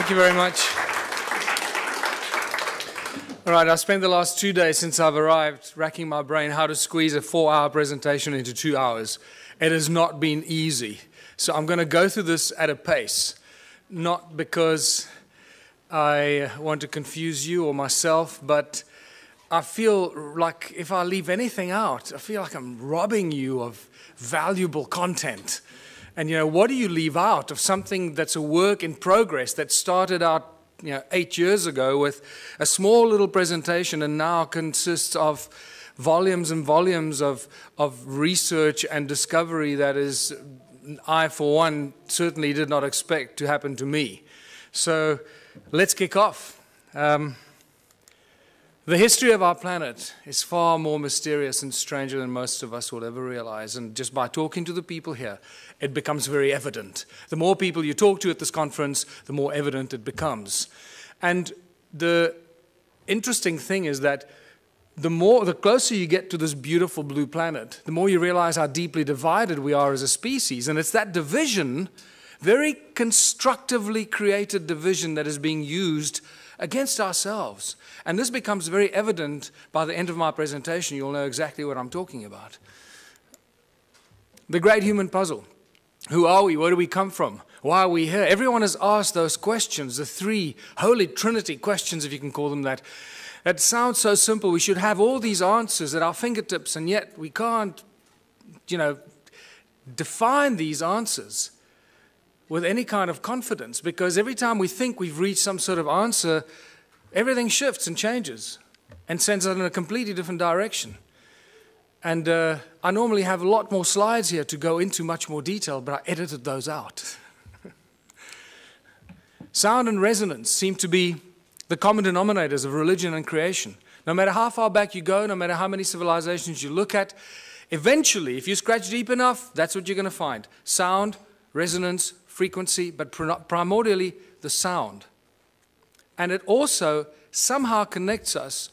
Thank you very much. All right, I spent the last 2 days since I've arrived racking my brain how to squeeze a 4-hour presentation into 2 hours. It has not been easy. So I'm going to go through this at a pace, not because I want to confuse you or myself, but I feel like if I leave anything out, I feel like I'm robbing you of valuable content. And, you know, what do you leave out of something that's a work in progress that started out 8 years ago with a small little presentation and now consists of volumes and volumes of research and discovery that is, I for one, certainly did not expect to happen to me. So let's kick off. The history of our planet is far more mysterious and stranger than most of us will ever realize. And just by talking to the people here, it becomes very evident. The more people you talk to at this conference, the more evident it becomes. And the interesting thing is that the closer you get to this beautiful blue planet, the more you realize how deeply divided we are as a species. And it's that division, very constructively created division, that is being used against ourselves. And this becomes very evident by the end of my presentation. You'll know exactly what I'm talking about. The great human puzzle. Who are we? Where do we come from? Why are we here? Everyone has asked those questions, the three Holy Trinity questions, if you can call them that. That sounds so simple. We should have all these answers at our fingertips, and yet we can't, define these answers with any kind of confidence, because every time we think we've reached some sort of answer, everything shifts and changes and sends us in a completely different direction. And I normally have a lot more slides here to go into much more detail, but I edited those out. Sound and resonance seem to be the common denominators of religion and creation. No matter how far back you go, no matter how many civilizations you look at, eventually, if you scratch deep enough, that's what you're going to find. Sound, resonance, frequency, but primordially the sound. And it also somehow connects us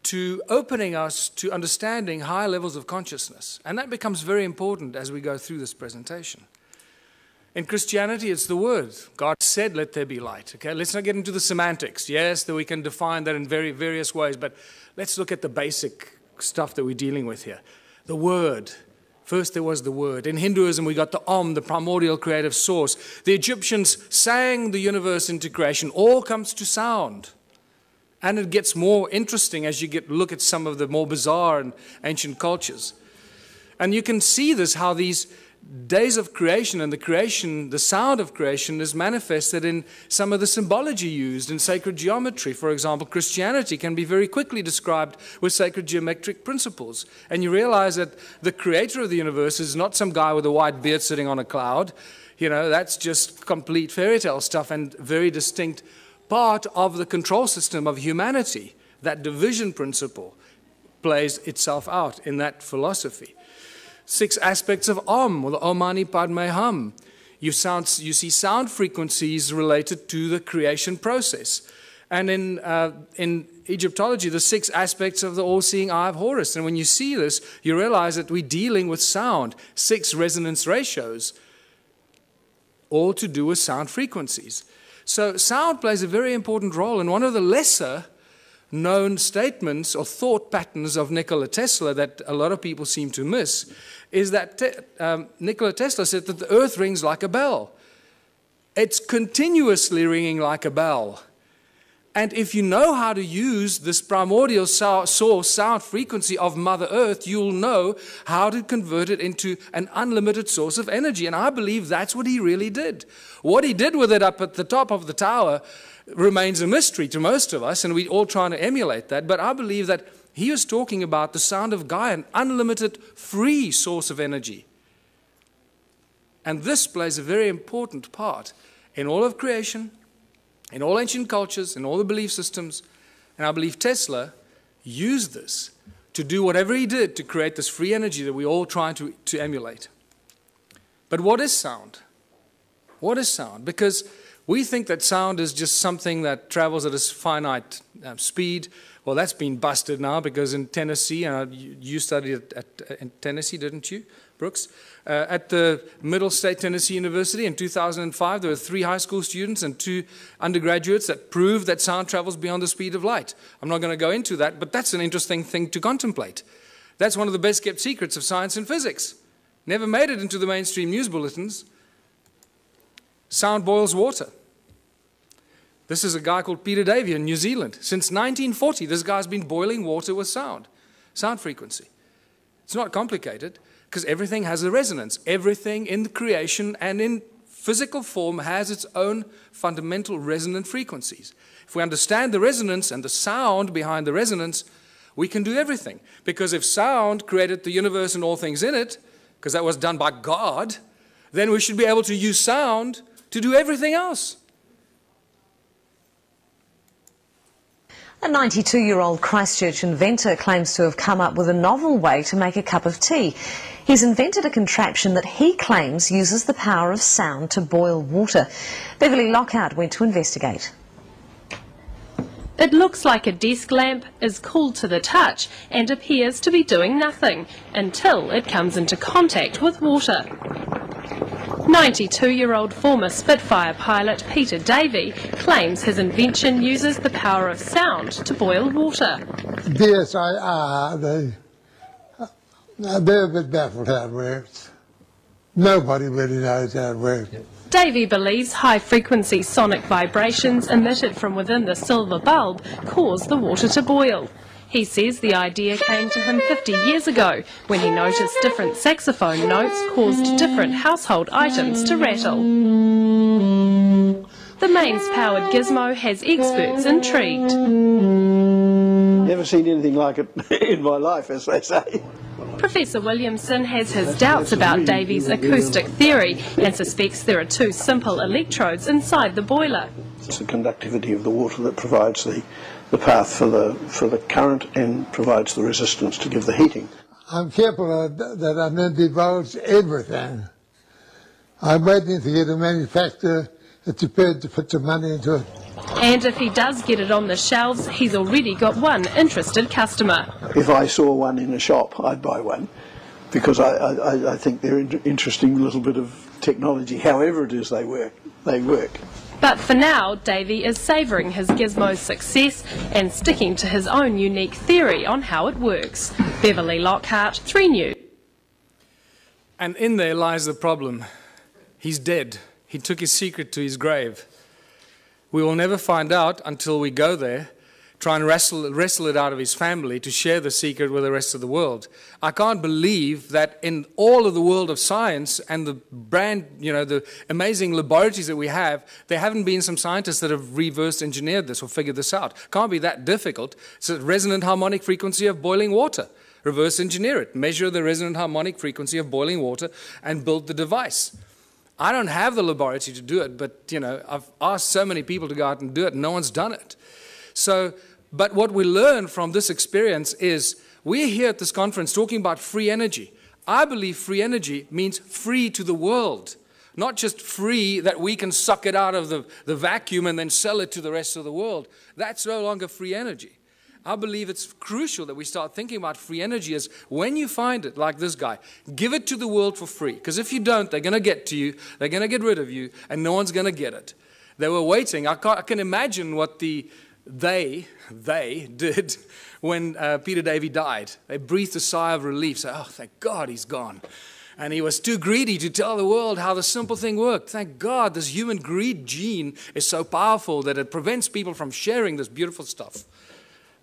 to opening us to understanding higher levels of consciousness. And that becomes very important as we go through this presentation. In Christianity, it's the word. God said, let there be light. Okay, let's not get into the semantics. Yes, that we can define that in very various ways, but let's look at the basic stuff that we're dealing with here. The word. First there was the word. In Hinduism, we got the Om, the primordial creative source. The Egyptians sang the universe into creation. All comes to sound. And it gets more interesting as you look at some of the more bizarre and ancient cultures. And you can see this, how these days of creation and the sound of creation is manifested in some of the symbology used in sacred geometry. For example, Christianity can be very quickly described with sacred geometric principles. And you realize that the creator of the universe is not some guy with a white beard sitting on a cloud. That's just complete fairy tale stuff and very distinct part of the control system of humanity. That division principle plays itself out in that philosophy. 6 aspects of Om, or the Om Mani Padme Hum. You see sound frequencies related to the creation process. And in Egyptology, the 6 aspects of the all-seeing eye of Horus. And when you see this, you realize that we're dealing with sound, 6 resonance ratios, all to do with sound frequencies. So sound plays a very important role, and one of the lesser known statements or thought patterns of Nikola Tesla that a lot of people seem to miss is that Nikola Tesla said that the earth rings like a bell. It's continuously ringing like a bell. And if you know how to use this primordial source sound frequency of Mother Earth, you'll know how to convert it into an unlimited source of energy. And I believe that's what he really did. What he did with it up at the top of the tower remains a mystery to most of us, and we're all trying to emulate that. But I believe that he was talking about the sound of Gaia, an unlimited free source of energy. And this plays a very important part in all of creation, in all ancient cultures, in all the belief systems. And I believe Tesla used this to do whatever he did to create this free energy that we all try to emulate. But what is sound? What is sound? Because We think that sound is just something that travels at a finite speed. Well, that's been busted now because in Tennessee, and you studied in Tennessee, didn't you, Brooks? At the Middle State Tennessee University in 2005, there were 3 high school students and 2 undergraduates that proved that sound travels beyond the speed of light. I'm not going to go into that, but that's an interesting thing to contemplate. That's one of the best kept secrets of science and physics. Never made it into the mainstream news bulletins. Sound boils water. This is a guy called Peter Davey in New Zealand. Since 1940, this guy's been boiling water with sound frequency. It's not complicated because everything has a resonance. Everything in the creation and in physical form has its own fundamental resonant frequencies. If we understand the resonance and the sound behind the resonance, we can do everything. Because if sound created the universe and all things in it, because that was done by God, then we should be able to use sound to do everything else. A 92-year-old Christchurch inventor claims to have come up with a novel way to make a cup of tea. He's invented a contraption that he claims uses the power of sound to boil water. Beverly Lockhart went to investigate. It looks like a desk lamp, is cool to the touch and appears to be doing nothing until it comes into contact with water. 92-year-old former Spitfire pilot Peter Davey claims his invention uses the power of sound to boil water. Yes, they're a bit baffled how it works. Nobody really knows how it works. Davey believes high-frequency sonic vibrations emitted from within the silver bulb cause the water to boil. He says the idea came to him 50 years ago when he noticed different saxophone notes caused different household items to rattle. The mains-powered gizmo has experts intrigued. Never seen anything like it in my life, as they say. Professor Williamson has his doubts about Davey's acoustic theory and suspects there are 2 simple electrodes inside the boiler. It's the conductivity of the water that provides the path for the current and provides the resistance to give the heating. I'm careful that I don't divulge everything. I'm waiting to get a manufacturer that's prepared to put some money into it. And if he does get it on the shelves, he's already got one interested customer. If I saw one in a shop, I'd buy one, because I think they're an interesting little bit of technology. However it is they work. But for now, Davey is savouring his gizmo's success and sticking to his own unique theory on how it works. Beverly Lockhart, 3 News. And in there lies the problem. He's dead. He took his secret to his grave. We will never find out until we go there, try and wrestle it out of his family to share the secret with the rest of the world. I can't believe that in all of the world of science and the the amazing laboratories that we have, there haven't been some scientists that have reverse engineered this or figured this out. Can't be that difficult. It's a resonant harmonic frequency of boiling water. Reverse engineer it. Measure the resonant harmonic frequency of boiling water and build the device. I don't have the laboratory to do it, but I've asked so many people to go out and do it, and no one's done it. So, but what we learn from this experience is we're here at this conference talking about free energy. I believe free energy means free to the world, not just free that we can suck it out of the vacuum and then sell it to the rest of the world. That's no longer free energy. I believe it's crucial that we start thinking about free energy as when you find it, like this guy, give it to the world for free. Because if you don't, they're going to get to you, they're going to get rid of you, and no one's going to get it. They were waiting. I can imagine what they did when Peter Davey died. They breathed a sigh of relief, say, oh, thank God he's gone. And he was too greedy to tell the world how the simple thing worked. Thank God this human greed gene is so powerful that it prevents people from sharing this beautiful stuff.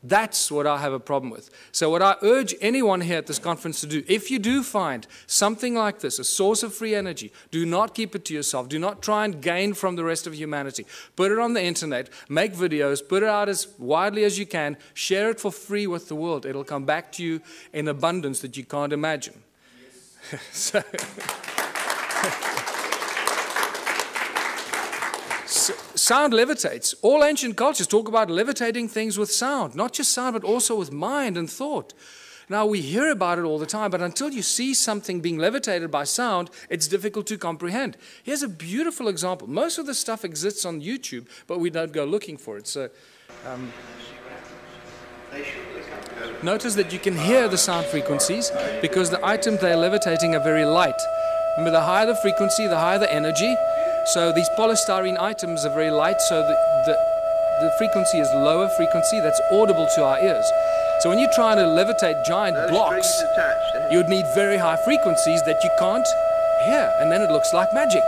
That's what I have a problem with. So what I urge anyone here at this conference to do, if you do find something like this, a source of free energy, do not keep it to yourself. Do not try and gain from the rest of humanity. Put it on the internet, make videos, put it out as widely as you can, share it for free with the world. It'll come back to you in abundance that you can't imagine. Yes. Sound levitates. All ancient cultures talk about levitating things with sound. Not just sound, but also with mind and thought. Now, we hear about it all the time, but until you see something being levitated by sound, it's difficult to comprehend. Here's a beautiful example. Most of the stuff exists on YouTube, but we don't go looking for it. So, notice that you can hear the sound frequencies because the items they're levitating are very light. Remember, the higher the frequency, the higher the energy. So these polystyrene items are very light, so the frequency is lower frequency that's audible to our ears. So when you're trying to levitate giant blocks, you would need very high frequencies that you can't hear, and then it looks like magic.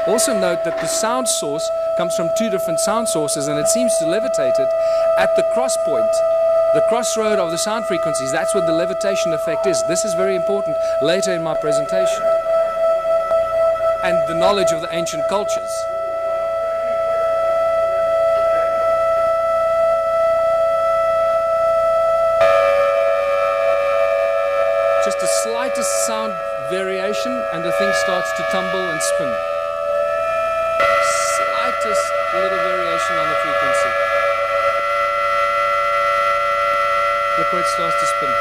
Also note that the sound source comes from two different sound sources, and it seems to levitate it at the cross point, the crossroad of the sound frequencies. That's what the levitation effect is. This is very important later in my presentation. And the knowledge of the ancient cultures. Just the slightest sound variation and the thing starts to tumble and spin. Slightest little variation on the frequency. Look where it starts to spin.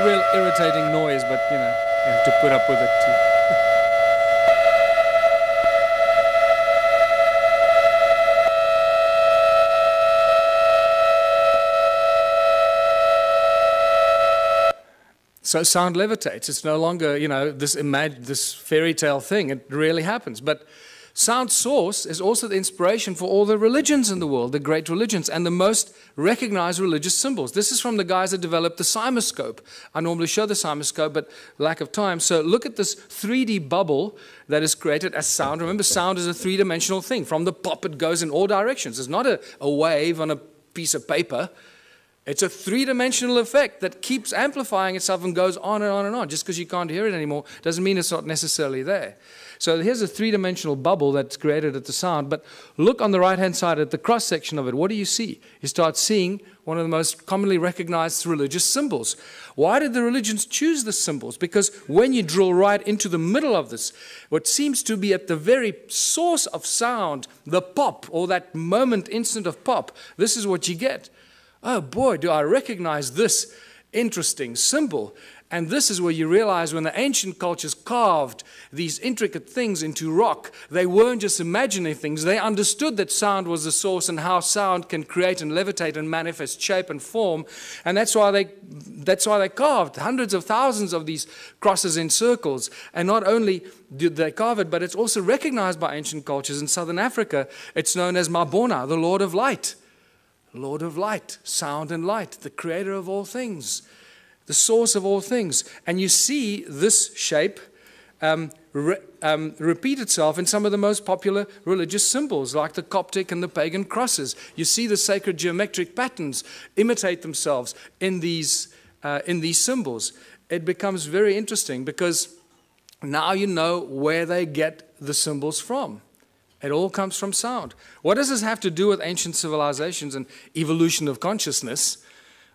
Real irritating noise, but you know, you have to put up with it too. So sound levitates. It's no longer, you know, this fairy tale thing. It really happens. But sound source is also the inspiration for all the religions in the world, the great religions, and the most recognized religious symbols. This is from the guys that developed the cymoscope. I normally show the cymoscope, but lack of time. So look at this 3D bubble that is created as sound. Remember, sound is a three-dimensional thing. From the pop, it goes in all directions. It's not a wave on a piece of paper. It's a three-dimensional effect that keeps amplifying itself and goes on and on and on. Just because you can't hear it anymore doesn't mean it's not necessarily there. So here's a three-dimensional bubble that's created at the sound, but look on the right-hand side at the cross-section of it. What do you see? You start seeing one of the most commonly recognized religious symbols. Why did the religions choose the symbols? Because when you drill right into the middle of this, what seems to be at the very source of sound, the pop, or that moment, instant of pop, this is what you get. Oh boy, do I recognize this interesting symbol. And this is where you realize when the ancient cultures carved these intricate things into rock, they weren't just imagining things. They understood that sound was the source and how sound can create and levitate and manifest shape and form. And that's why they carved hundreds of thousands of these crosses in circles. And not only did they carve it, but it's also recognized by ancient cultures. In southern Africa, it's known as Mabona, the Lord of Light. Lord of Light, sound and light, the creator of all things. The source of all things. And you see this shape repeat itself in some of the most popular religious symbols, like the Coptic and the pagan crosses. You see the sacred geometric patterns imitate themselves in these symbols. It becomes very interesting because now you know where they get the symbols from. It all comes from sound. What does this have to do with ancient civilizations and evolution of consciousness?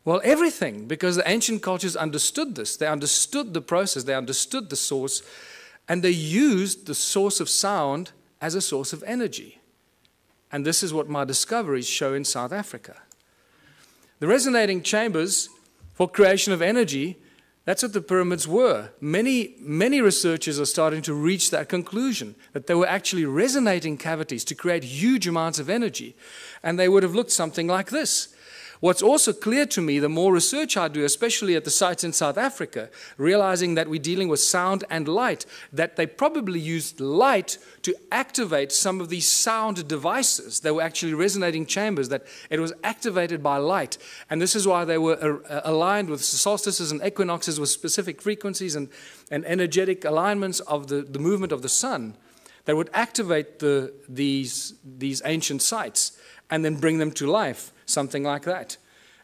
Well, everything, because the ancient cultures understood this. They understood the process, they understood the source, and they used the source of sound as a source of energy. And this is what my discoveries show in South Africa. The resonating chambers for creation of energy, that's what the pyramids were. Many researchers are starting to reach that conclusion, that they were actually resonating cavities to create huge amounts of energy. And they would have looked something like this. What's also clear to me, the more research I do, especially at the sites in South Africa, realizing that we're dealing with sound and light, that they probably used light to activate some of these sound devices. They were actually resonating chambers, that it was activated by light. And this is why they were aligned with solstices and equinoxes with specific frequencies and energetic alignments of the movement of the sun that would activate these ancient sites and then bring them to life. Something like that.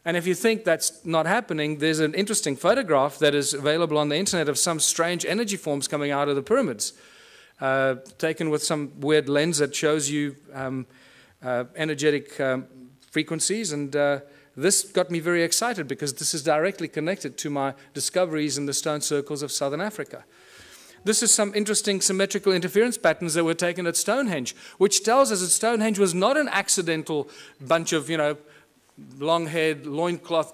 And if you think that's not happening, there's an interesting photograph that is available on the internet of some strange energy forms coming out of the pyramids, taken with some weird lens that shows you energetic frequencies. And this got me very excited because this is directly connected to my discoveries in the stone circles of southern Africa. This is some interesting symmetrical interference patterns that were taken at Stonehenge, which tells us that Stonehenge was not an accidental bunch of, long-haired, loincloth,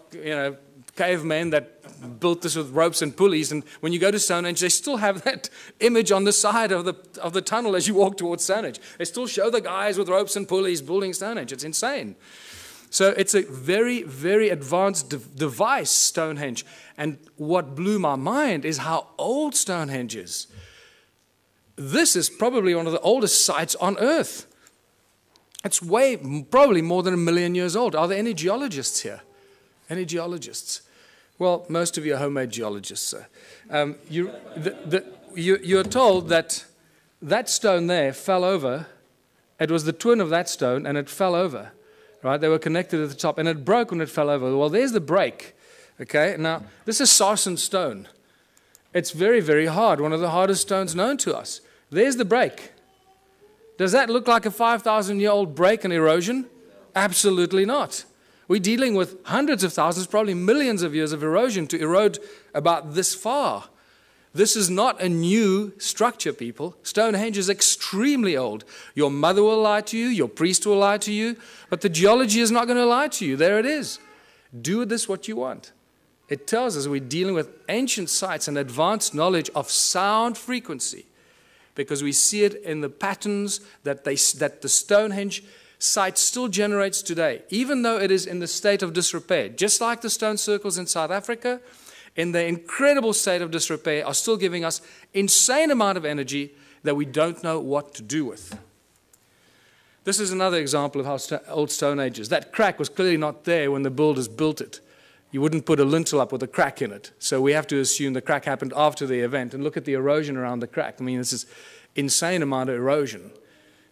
cavemen that built this with ropes and pulleys. And when you go to Stonehenge, they still have that image on the side of the tunnel as you walk towards Stonehenge. They still show the guys with ropes and pulleys building Stonehenge. It's insane. So it's a very, very advanced device, Stonehenge. And what blew my mind is how old Stonehenge is. This is probably one of the oldest sites on Earth. It's probably more than 1 million years old. Are there any geologists here? Any geologists? Well, most of you are homemade geologists. So. You're told that that stone there fell over. It was the twin of that stone, and it fell over. Right? They were connected at the top, and it broke when it fell over. Well, there's the break. Okay? Now, this is sarsen stone. It's very, very hard. One of the hardest stones known to us. There's the break. Does that look like a 5,000-year-old break and erosion? Absolutely not. We're dealing with hundreds of thousands, probably millions of years of erosion to erode about this far. This is not a new structure, people. Stonehenge is extremely old. Your mother will lie to you, your priest will lie to you, but the geology is not going to lie to you. There it is. Do with this what you want. It tells us we're dealing with ancient sites and advanced knowledge of sound frequency, because we see it in the patterns that the Stonehenge site still generates today, even though it is in the state of disrepair. Just like the stone circles in South Africa, in the incredible state of disrepair, are still giving us insane amount of energy that we don't know what to do with. This is another example of how old Stone Age is. That crack was clearly not there when the builders built it. You wouldn't put a lintel up with a crack in it. So we have to assume the crack happened after the event. And look at the erosion around the crack. I mean, this is insane amount of erosion.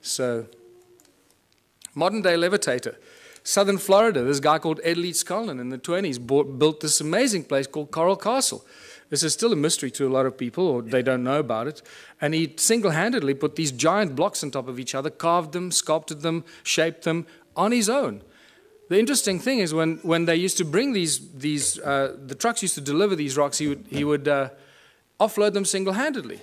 So, modern day levitator. Southern Florida, this guy called Ed Leeds Cullen in the 20s built this amazing place called Coral Castle. This is still a mystery to a lot of people, or they don't know about it. And he single-handedly put these giant blocks on top of each other, carved them, sculpted them, shaped them on his own. The interesting thing is when they used to bring the trucks used to deliver these rocks, he would offload them single-handedly.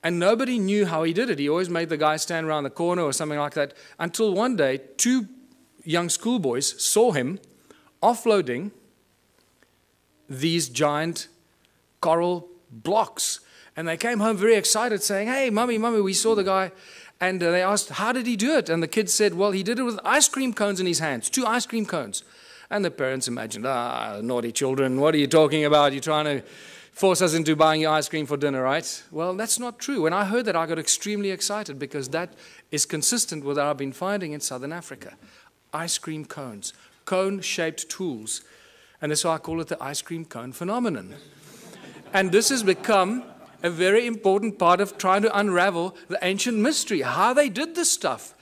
And nobody knew how he did it. He always made the guy stand around the corner or something like that, until one day, 2 young schoolboys saw him offloading these giant coral blocks. And they came home very excited saying, "Hey, Mummy, we saw the guy." And they asked, "How did he do it?" And the kid said, "Well, he did it with ice cream cones in his hands, 2 ice cream cones." And the parents imagined, naughty children, what are you talking about? You're trying to force us into buying your ice cream for dinner, right? Well, that's not true. When I heard that, I got extremely excited, because that is consistent with what I've been finding in southern Africa. Ice cream cones, cone-shaped tools. And that's why I call it the ice cream cone phenomenon. And this has become a very important part of trying to unravel the ancient mystery, how they did this stuff.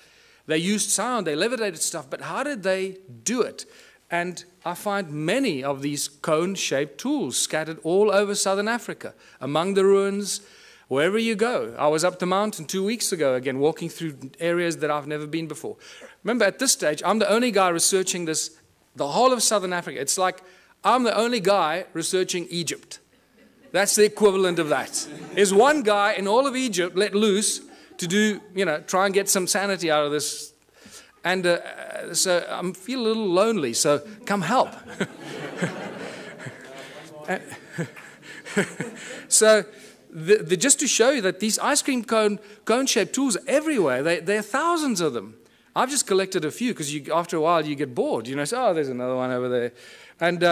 They used sound, they levitated stuff, but how did they do it? And I find many of these cone-shaped tools scattered all over southern Africa, among the ruins, wherever you go. I was up the mountain 2 weeks ago, again, walking through areas that I've never been before. Remember, at this stage, I'm the only guy researching this, the whole of southern Africa. It's like I'm the only guy researching Egypt. That's the equivalent of that. There's one guy in all of Egypt let loose to do, try and get some sanity out of this. And so I feel a little lonely, so come help. So just to show you that these ice cream cone-shaped tools are everywhere. There are thousands of them. I've just collected a few, because after a while you get bored. Say, oh, there's another one over there. And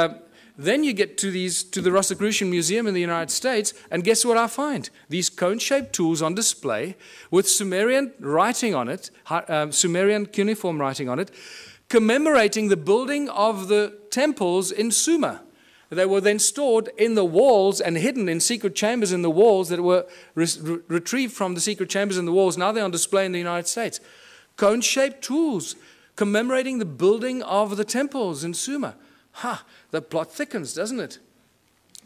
then you get to the Rosicrucian Museum in the United States, and guess what I find? These cone-shaped tools on display with Sumerian writing on it, Sumerian cuneiform writing on it, commemorating the building of the temples in Sumer. They were then stored in the walls and hidden in secret chambers in the walls that were retrieved from the secret chambers in the walls. Now they're on display in the United States. Cone-shaped tools commemorating the building of the temples in Sumer. the plot thickens, doesn't it?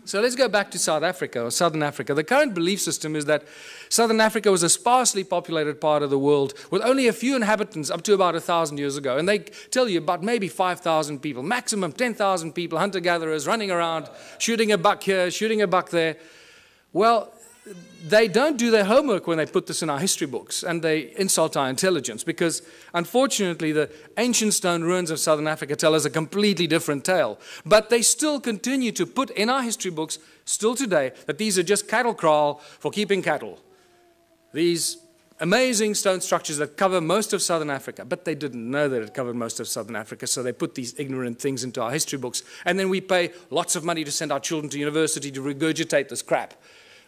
So let's go back to South Africa, or Southern Africa. The current belief system is that Southern Africa was a sparsely populated part of the world with only a few inhabitants up to about 1,000 years ago. And they tell you about maybe 5,000 people, maximum 10,000 people, hunter-gatherers running around, shooting a buck here, shooting a buck there. Well, they don't do their homework when they put this in our history books, and they insult our intelligence, because unfortunately the ancient stone ruins of Southern Africa tell us a completely different tale. But they still continue to put in our history books, still today, that these are just cattle kraal for keeping cattle. These amazing stone structures that cover most of Southern Africa. But they didn't know that it covered most of Southern Africa, so they put these ignorant things into our history books. And then we pay lots of money to send our children to university to regurgitate this crap.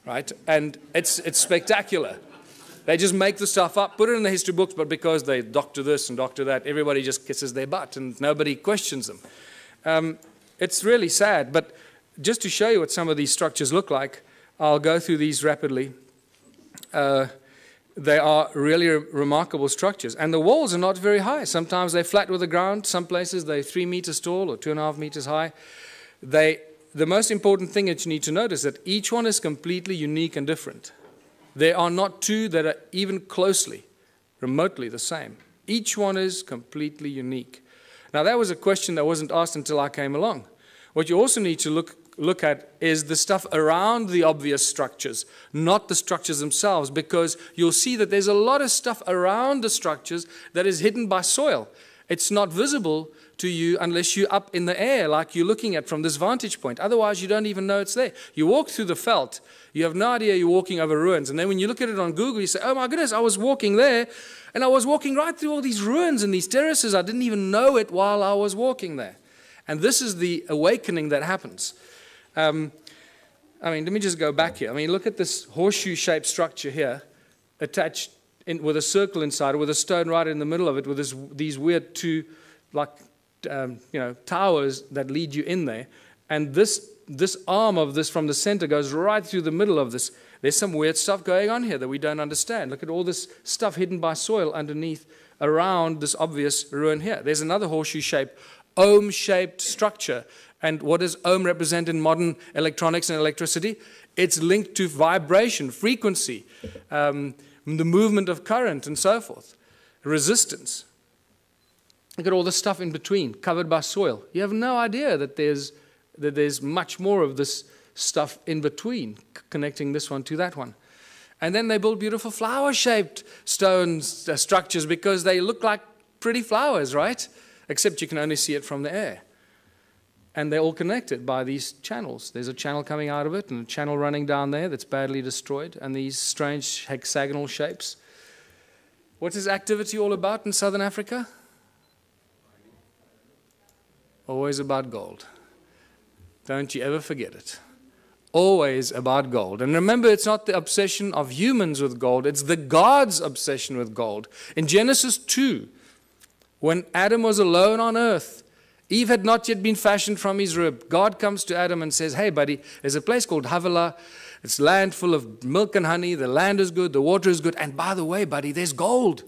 Right? And it's spectacular. They just make the stuff up, put it in the history books, but because they doctor this and doctor that, everybody just kisses their butt and nobody questions them. It's really sad, but just to show you what some of these structures look like, I'll go through these rapidly. They are really remarkable structures. And the walls are not very high. Sometimes they're flat with the ground. Some places they're 3 meters tall or 2.5 meters high. The most important thing that you need to notice is that each one is completely unique and different. There are not two that are even closely, remotely the same. Each one is completely unique. Now, that was a question that wasn't asked until I came along. What you also need to look at is the stuff around the obvious structures, not the structures themselves, because you'll see that there's a lot of stuff around the structures that is hidden by soil. It's not visible to you unless you're up in the air, like you're looking at from this vantage point. Otherwise, you don't even know it's there. You walk through the veld, you have no idea you're walking over ruins. And then when you look at it on Google, you say, oh my goodness, I was walking there, and I was walking right through all these ruins and these terraces. I didn't even know it while I was walking there. And this is the awakening that happens. I mean, let me just go back here. I mean, look at this horseshoe-shaped structure here, attached with a circle inside, with a stone right in the middle of it, with these weird two, like, towers that lead you in there. And this arm of this from the center goes right through the middle of this. There's some weird stuff going on here that we don't understand. Look at all this stuff hidden by soil underneath, around this obvious ruin here. There's another horseshoe-shaped, ohm-shaped structure. And what does ohm represent in modern electronics and electricity? It's linked to vibration, frequency, the movement of current, and so forth. Resistance. Look at all the stuff in between, covered by soil. You have no idea that there's much more of this stuff in between, connecting this one to that one. And then they build beautiful flower-shaped stone structures because they look like pretty flowers, right? Except you can only see it from the air. And they're all connected by these channels. There's a channel coming out of it and a channel running down there that's badly destroyed, and these strange hexagonal shapes. What is activity all about in Southern Africa? Always about gold. Don't you ever forget it. Always about gold. And remember, it's not the obsession of humans with gold, it's the God's obsession with gold. In Genesis 2, when Adam was alone on earth, Eve had not yet been fashioned from his rib. God comes to Adam and says, hey buddy, there's a place called Havilah. It's land full of milk and honey. The land is good, the water is good. And by the way, buddy, there's gold.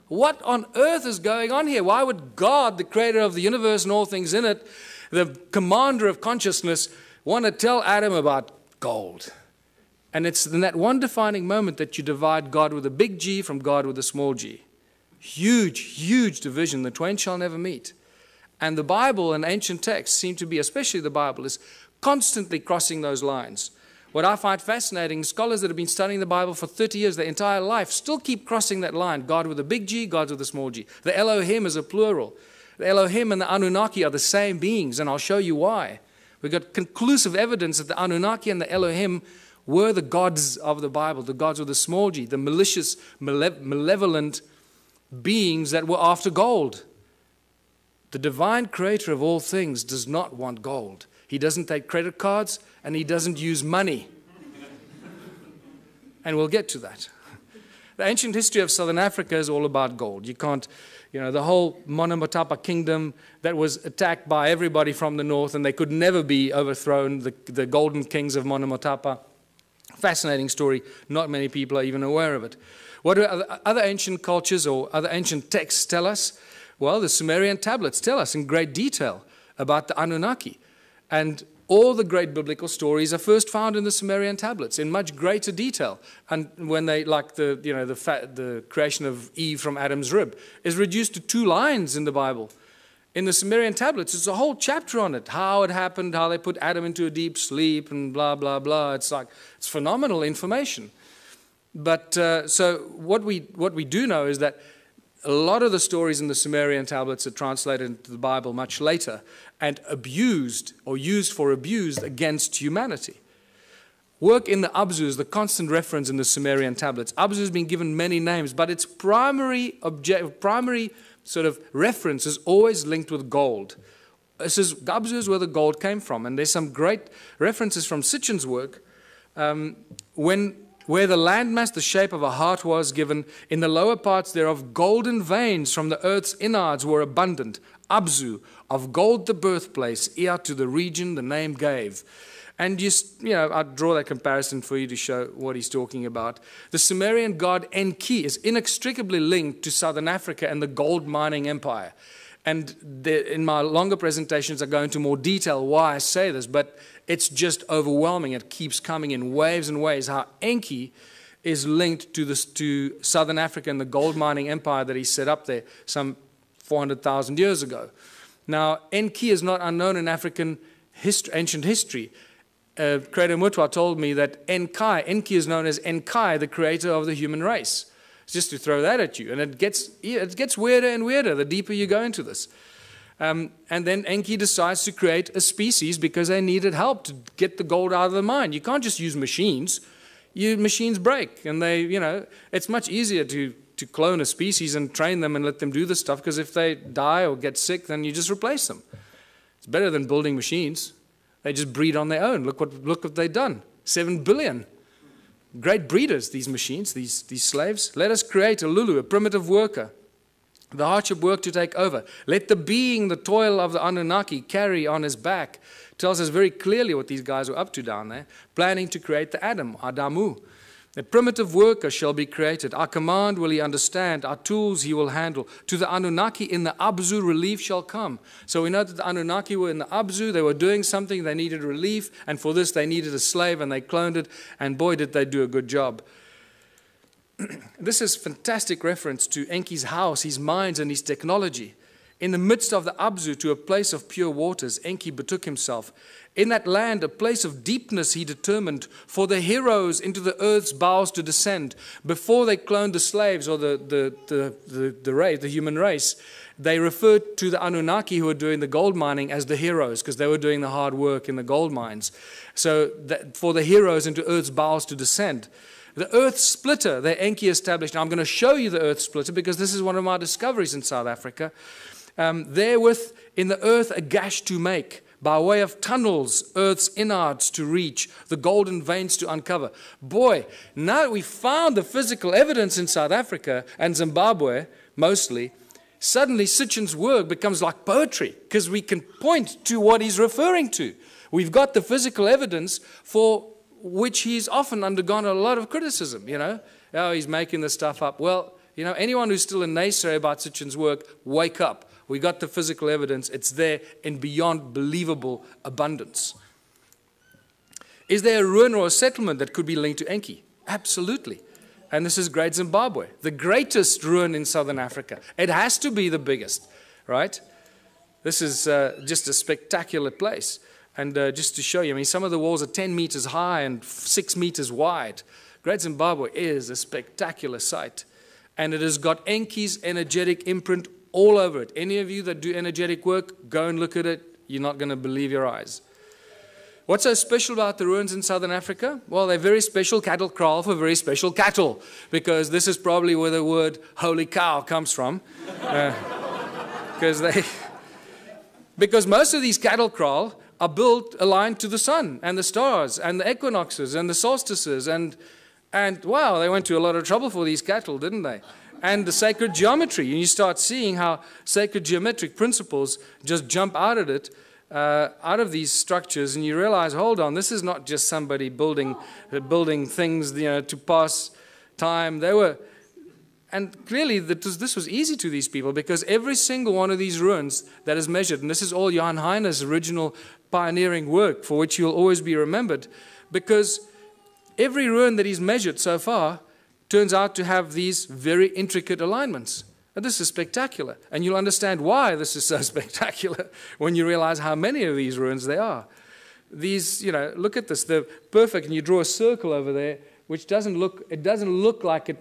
What on earth is going on here? Why would God, the creator of the universe and all things in it, the commander of consciousness, want to tell Adam about gold? And it's in that one defining moment that you divide God with a big G from God with a small g. Huge, huge division. The twain shall never meet. And the Bible and ancient texts seem to be, especially the Bible, is constantly crossing those lines. What I find fascinating, scholars that have been studying the Bible for 30 years, their entire life, still keep crossing that line. God with a big G, God with a small g. The Elohim is a plural. The Elohim and the Anunnaki are the same beings, and I'll show you why. We've got conclusive evidence that the Anunnaki and the Elohim were the gods of the Bible, the gods with a small g, the malicious, malevolent beings that were after gold. The divine creator of all things does not want gold. He doesn't take credit cards, and he doesn't use money. And we'll get to that. The ancient history of Southern Africa is all about gold. You can't, the whole Monomotapa kingdom that was attacked by everybody from the north, and they could never be overthrown, the golden kings of Monomotapa. Fascinating story. Not many people are even aware of it. What do other ancient cultures or other ancient texts tell us? Well, the Sumerian tablets tell us in great detail about the Anunnaki. And all the great biblical stories are first found in the Sumerian tablets in much greater detail. And when they, like the creation of Eve from Adam's rib, is reduced to 2 lines in the Bible. In the Sumerian tablets, it's a whole chapter on it, how it happened, how they put Adam into a deep sleep, and blah, blah, blah. It's phenomenal information. But so what we do know is that a lot of the stories in the Sumerian tablets are translated into the Bible much later and abused or used for abuse against humanity. Work in the Abzu is the constant reference in the Sumerian tablets. Abzu has been given many names, but its primary sort of reference is always linked with gold. This is Abzu is where the gold came from, and there's some great references from Sitchin's work where the landmass, the shape of a heart was given, in the lower parts thereof golden veins from the earth's innards were abundant. Abzu, of gold the birthplace, Ea to the region the name gave. And I'll draw that comparison for you to show what he's talking about. The Sumerian god Enki is inextricably linked to Southern Africa and the gold mining empire. And in my longer presentations, I go into more detail why I say this, but it's just overwhelming. It keeps coming in waves and waves, how Enki is linked to Southern Africa and the gold mining empire that he set up there some 400,000 years ago. Now, Enki is not unknown in African ancient history. Creator Mutwa told me that Enki is known as Enkai, the creator of the human race. Just to throw that at you. And it gets weirder and weirder the deeper you go into this. And then Enki decides to create a species because they needed help to get the gold out of the mine. You can't just use machines. Machines break. And it's much easier to clone a species and train them and let them do this stuff, because if they die or get sick, then you just replace them. It's better than building machines. They just breed on their own. Look what they've done. 7 billion. Great breeders, these machines, these slaves. Let us create a Lulu, a primitive worker. The hardship work to take over. Let the being, the toil of the Anunnaki carry on his back. Tells us very clearly what these guys were up to down there. Planning to create the Adam, Adamu. A primitive worker shall be created. Our command will he understand. Our tools he will handle. To the Anunnaki in the Abzu relief shall come. So we know that the Anunnaki were in the Abzu. They were doing something. They needed relief. And for this they needed a slave, and they cloned it. And boy, did they do a good job. This is fantastic reference to Enki's house, his mines, and his technology. In the midst of the Abzu, to a place of pure waters, Enki betook himself. In that land, a place of deepness he determined for the heroes into the earth's bowels to descend. Before they cloned the slaves or the human race, they referred to the Anunnaki who were doing the gold mining as the heroes, because they were doing the hard work in the gold mines. So for the heroes into earth's bowels to descend. The earth splitter that Enki established. Now I'm going to show you the earth splitter because this is one of my discoveries in South Africa. Therewith in the earth a gash to make, by way of tunnels, earth's innards to reach, the golden veins to uncover. Boy, now that we found the physical evidence in South Africa and Zimbabwe, mostly, suddenly Sitchin's work becomes like poetry, because we can point to what he's referring to. We've got the physical evidence for which he's often undergone a lot of criticism, Oh, he's making this stuff up. Well, anyone who's still a naysayer about Sitchin's work, wake up. We got the physical evidence. It's there in beyond believable abundance. Is there a ruin or a settlement that could be linked to Enki? Absolutely. And this is Great Zimbabwe, the greatest ruin in southern Africa. It has to be the biggest, right? This is just a spectacular place. And just to show you, some of the walls are 10 meters high and 6 meters wide. Great Zimbabwe is a spectacular site. And it has got Enki's energetic imprint all over it. Any of you that do energetic work, go and look at it. You're not going to believe your eyes. What's so special about the ruins in southern Africa? Well, they're very special cattle kraal for very special cattle, because this is probably where the word holy cow comes from. Because most of these cattle kraal are built aligned to the sun and the stars and the equinoxes and the solstices. And wow, they went to a lot of trouble for these cattle, didn't they? And the sacred geometry. And you start seeing how sacred geometric principles just jump out of it, out of these structures, and you realize, hold on, this is not just somebody building things, to pass time. And clearly this was easy to these people, because every single one of these ruins that is measured, and this is all Jan Heine's original pioneering work for which you'll always be remembered, because every ruin that he's measured so far turns out to have these very intricate alignments. And this is spectacular. And you'll understand why this is so spectacular when you realize how many of these ruins there are. These, look at this, they're perfect, and you draw a circle over there, which doesn't look like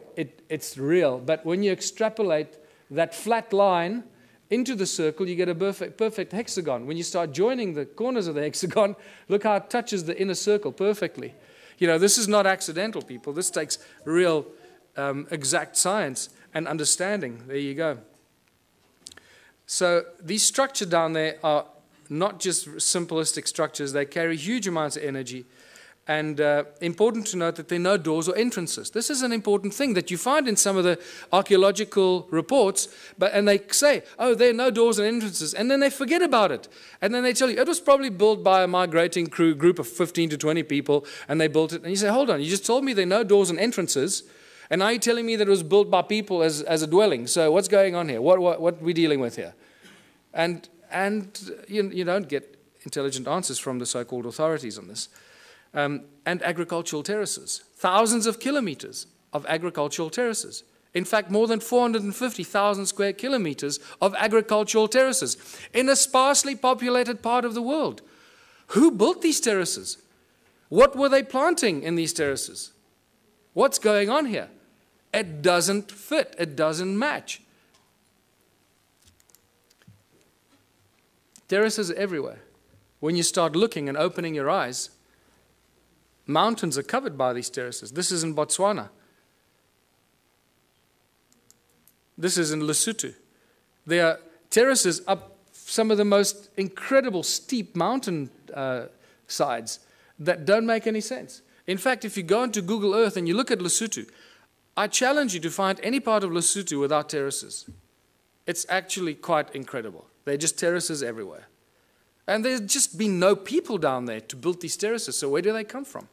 it's real. But when you extrapolate that flat line into the circle, you get a perfect hexagon. When you start joining the corners of the hexagon, look how it touches the inner circle perfectly. This is not accidental, people. This takes real exact science and understanding. There you go. So these structures down there are not just simplistic structures. They carry huge amounts of energy. And important to note that there are no doors or entrances. This is an important thing that you find in some of the archaeological reports, and they say, oh, there are no doors and entrances, and then they forget about it. And then they tell you, it was probably built by a migrating group of 15 to 20 people, and they built it. And you say, hold on, you just told me there are no doors and entrances, and now you're telling me that it was built by people as a dwelling. So what's going on here? What are we dealing with here? And you don't get intelligent answers from the so-called authorities on this. And agricultural terraces. Thousands of kilometers of agricultural terraces. In fact, more than 450,000 square kilometers of agricultural terraces in a sparsely populated part of the world. Who built these terraces? What were they planting in these terraces? What's going on here? It doesn't fit. It doesn't match. Terraces are everywhere. When you start looking and opening your eyes, mountains are covered by these terraces. This is in Botswana. This is in Lesotho. There are terraces up some of the most incredible steep mountain sides that don't make any sense. In fact, if you go into Google Earth and you look at Lesotho, I challenge you to find any part of Lesotho without terraces. It's actually quite incredible. There are just terraces everywhere. And there's just been no people down there to build these terraces, so where do they come from?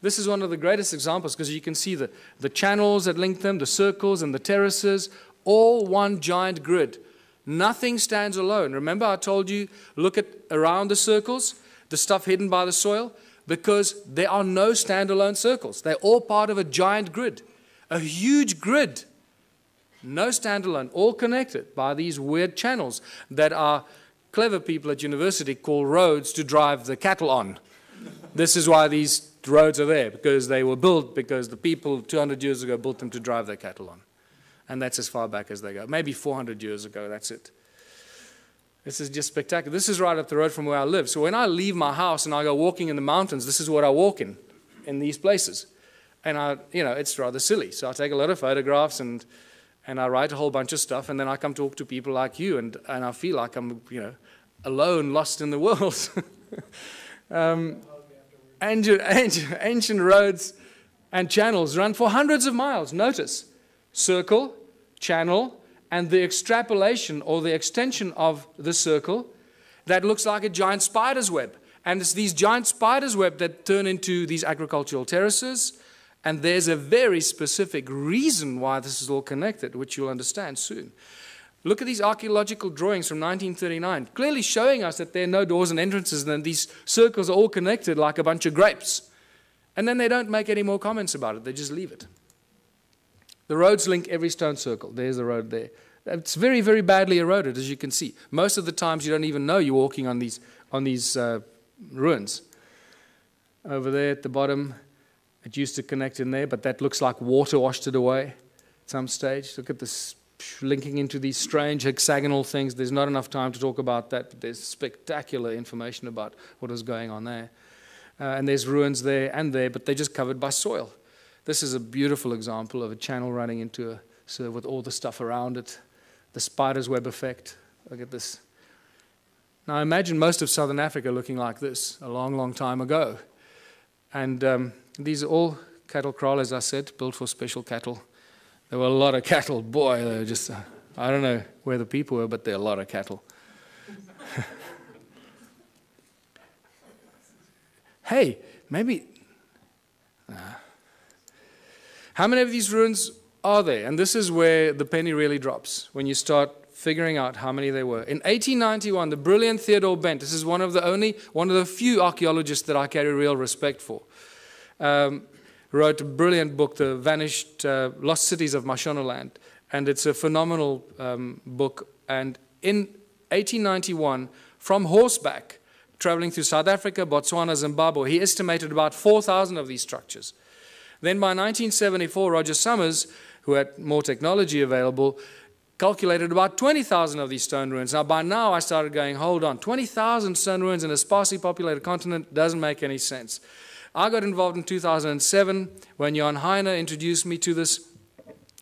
This is one of the greatest examples, because you can see the channels that link them, the circles and the terraces, all one giant grid. Nothing stands alone. Remember I told you, look at around the circles, the stuff hidden by the soil, because there are no standalone circles. They're all part of a giant grid, a huge grid. No standalone, all connected by these weird channels that our clever people at university call roads to drive the cattle on. This is why these roads are there, because they were built because the people 200 years ago built them to drive their cattle on. And that's as far back as they go. Maybe 400 years ago, that's it. This is just spectacular. This is right up the road from where I live. So when I leave my house and I go walking in the mountains, this is what I walk in these places. And it's rather silly. So I take a lot of photographs and I write a whole bunch of stuff, and then I come talk to people like you, and I feel like I'm, alone, lost in the world. Ancient roads and channels run for hundreds of miles. Notice, circle, channel, and the extrapolation or the extension of the circle that looks like a giant spider's web. And it's these giant spider's web that turn into these agricultural terraces. And there's a very specific reason why this is all connected, which you'll understand soon. Look at these archaeological drawings from 1939, clearly showing us that there are no doors and entrances, and these circles are all connected like a bunch of grapes. And then they don't make any more comments about it, they just leave it. The roads link every stone circle. There's the road there. It's very, very badly eroded, as you can see. Most of the times you don't even know you're walking on these ruins. Over there at the bottom, it used to connect in there, but that looks like water washed it away at some stage. Look at this linking into these strange hexagonal things. There's not enough time to talk about that, but there's spectacular information about what was going on there. And there's ruins there and there, but they're just covered by soil. This is a beautiful example of a channel running into a serve with all the stuff around it. The spider's web effect. Look at this. Now imagine most of southern Africa looking like this a long, long time ago. And these are all cattle kraal, as I said, built for special cattle. There were a lot of cattle. Boy, they were just, I don't know where the people were, but there are a lot of cattle. Hey, maybe... How many of these ruins are there. And this is where the penny really drops, when you start figuring out how many there were. In 1891, the brilliant Theodore Bent, this is one of the few archaeologists that I carry real respect for, wrote a brilliant book, The Vanished Lost Cities of Mashonaland. And it's a phenomenal book. And in 1891, from horseback, traveling through South Africa, Botswana, Zimbabwe, he estimated about 4,000 of these structures. Then by 1974, Roger Summers, who had more technology available, calculated about 20,000 of these stone ruins. Now, by now, I started going, hold on, 20,000 stone ruins in a sparsely populated continent doesn't make any sense. I got involved in 2007 when Jan Heine introduced me to this,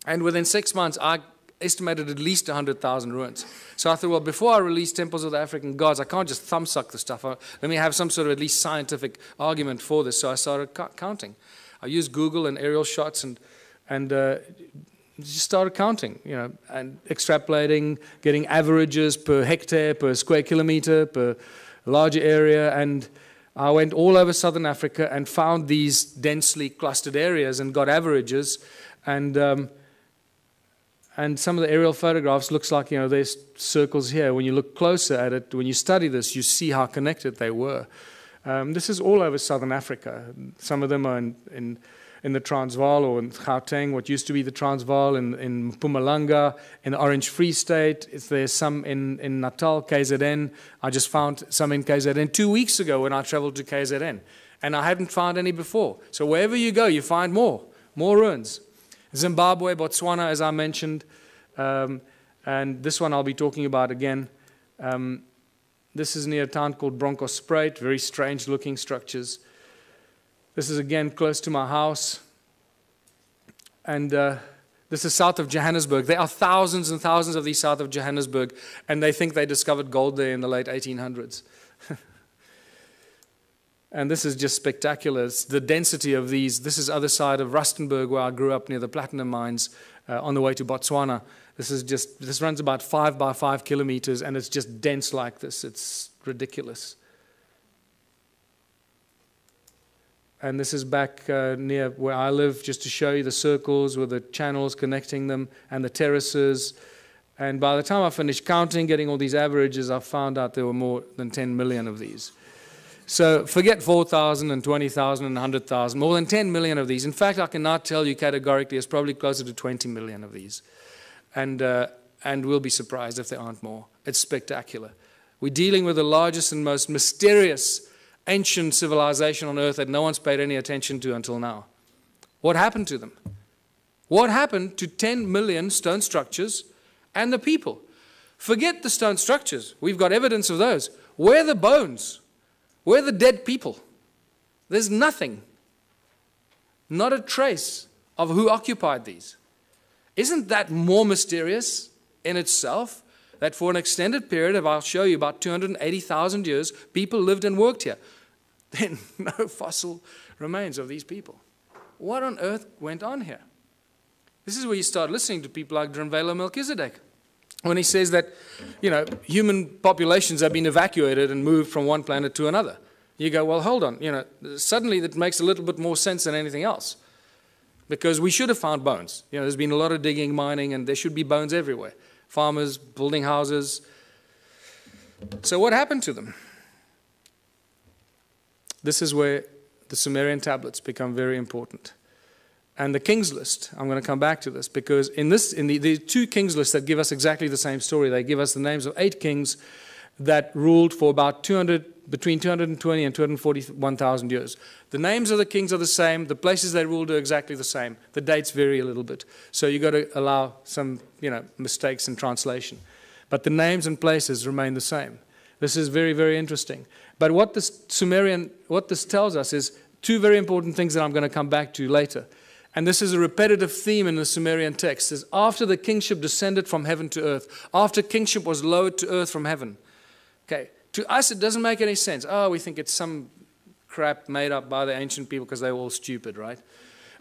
and within 6 months, I estimated at least 100,000 ruins. So I thought, well, before I release Temples of the African Gods, I can't just thumbsuck the stuff. Let me have some sort of at least scientific argument for this. So I started counting. I used Google and aerial shots and just started counting, you know, and extrapolating, getting averages per hectare, per square kilometer, per larger area. And I went all over southern Africa and found these densely clustered areas and got averages. And some of the aerial photographs looks like, you know, there's circles here. When you look closer at it, when you study this, you see how connected they were. This is all over southern Africa. Some of them are in the Transvaal or in Gauteng, what used to be the Transvaal, in Mpumalanga, in the Orange Free State. There's some in Natal, KZN. I just found some in KZN 2 weeks ago when I traveled to KZN. And I hadn't found any before. So wherever you go, you find more ruins. Zimbabwe, Botswana, as I mentioned. And this one I'll be talking about again. This is near a town called Bronkhorstspruit, very strange-looking structures. This is, again, close to my house. And this is south of Johannesburg. There are thousands and thousands of these south of Johannesburg, and they think they discovered gold there in the late 1800s. And this is just spectacular. It's the density of these. This is other side of Rustenburg, where I grew up near the platinum mines on the way to Botswana. This runs about 5 by 5 kilometers, and it's just dense like this. It's ridiculous. And this is back near where I live, just to show you the circles with the channels connecting them and the terraces. And by the time I finished counting, getting all these averages, I found out there were more than 10 million of these. So forget 4,000 and 20,000 and 100,000, more than 10 million of these. In fact, I can now tell you categorically it's probably closer to 20 million of these. And we'll be surprised if there aren't more. It's spectacular. We're dealing with the largest and most mysterious ancient civilization on earth that no one's paid any attention to until now. What happened to them? What happened to 10 million stone structures and the people? Forget the stone structures. We've got evidence of those. Where are the bones? Where are the dead people? There's nothing. Not a trace of who occupied these. Isn't that more mysterious in itself? That for an extended period of, I'll show you, about 280,000 years, people lived and worked here. Then no fossil remains of these people. What on earth went on here? This is where you start listening to people like Drunvalo Melchizedek, when he says that, you know, human populations have been evacuated and moved from one planet to another. You go, well, hold on, you know, suddenly that makes a little bit more sense than anything else. Because we should have found bones. You know, there's been a lot of digging, mining, and there should be bones everywhere. Farmers, building houses. So what happened to them? This is where the Sumerian tablets become very important. And the King's List, I'm going to come back to this, because in the two King's Lists that give us exactly the same story. They give us the names of 8 kings that ruled for about between 220 and 241,000 years. The names of the kings are the same. The places they ruled are exactly the same. The dates vary a little bit. So you've got to allow some, you know, mistakes in translation. But the names and places remain the same. This is very, very interesting. But what this tells us is 2 very important things that I'm going to come back to later. And this is a repetitive theme in the Sumerian text. Is after the kingship descended from heaven to earth, after kingship was lowered to earth from heaven. Okay, to us it doesn't make any sense. Oh, we think it's some crap made up by the ancient people because they were all stupid, right?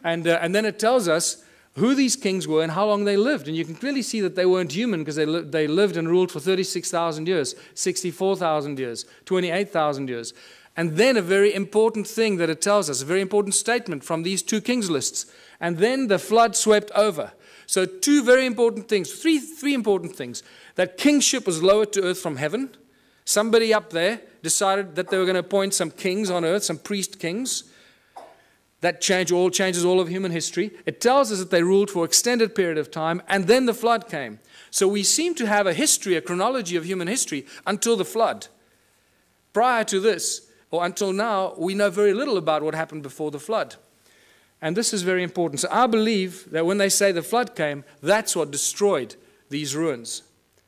And then it tells us who these kings were and how long they lived. And you can clearly see that they weren't human, because they lived and ruled for 36,000 years, 64,000 years, 28,000 years. And then a very important thing that it tells us, a very important statement from these 2 kings lists. And then the flood swept over. So two very important things, three important things. That kingship was lowered to earth from heaven. Somebody up there decided that they were going to appoint some kings on earth, some priest kings. That changes all of human history. It tells us that they ruled for an extended period of time, and then the flood came. So we seem to have a history, a chronology of human history until the flood. Prior to this, or until now, we know very little about what happened before the flood. And this is very important. So I believe that when they say the flood came, that's what destroyed these ruins.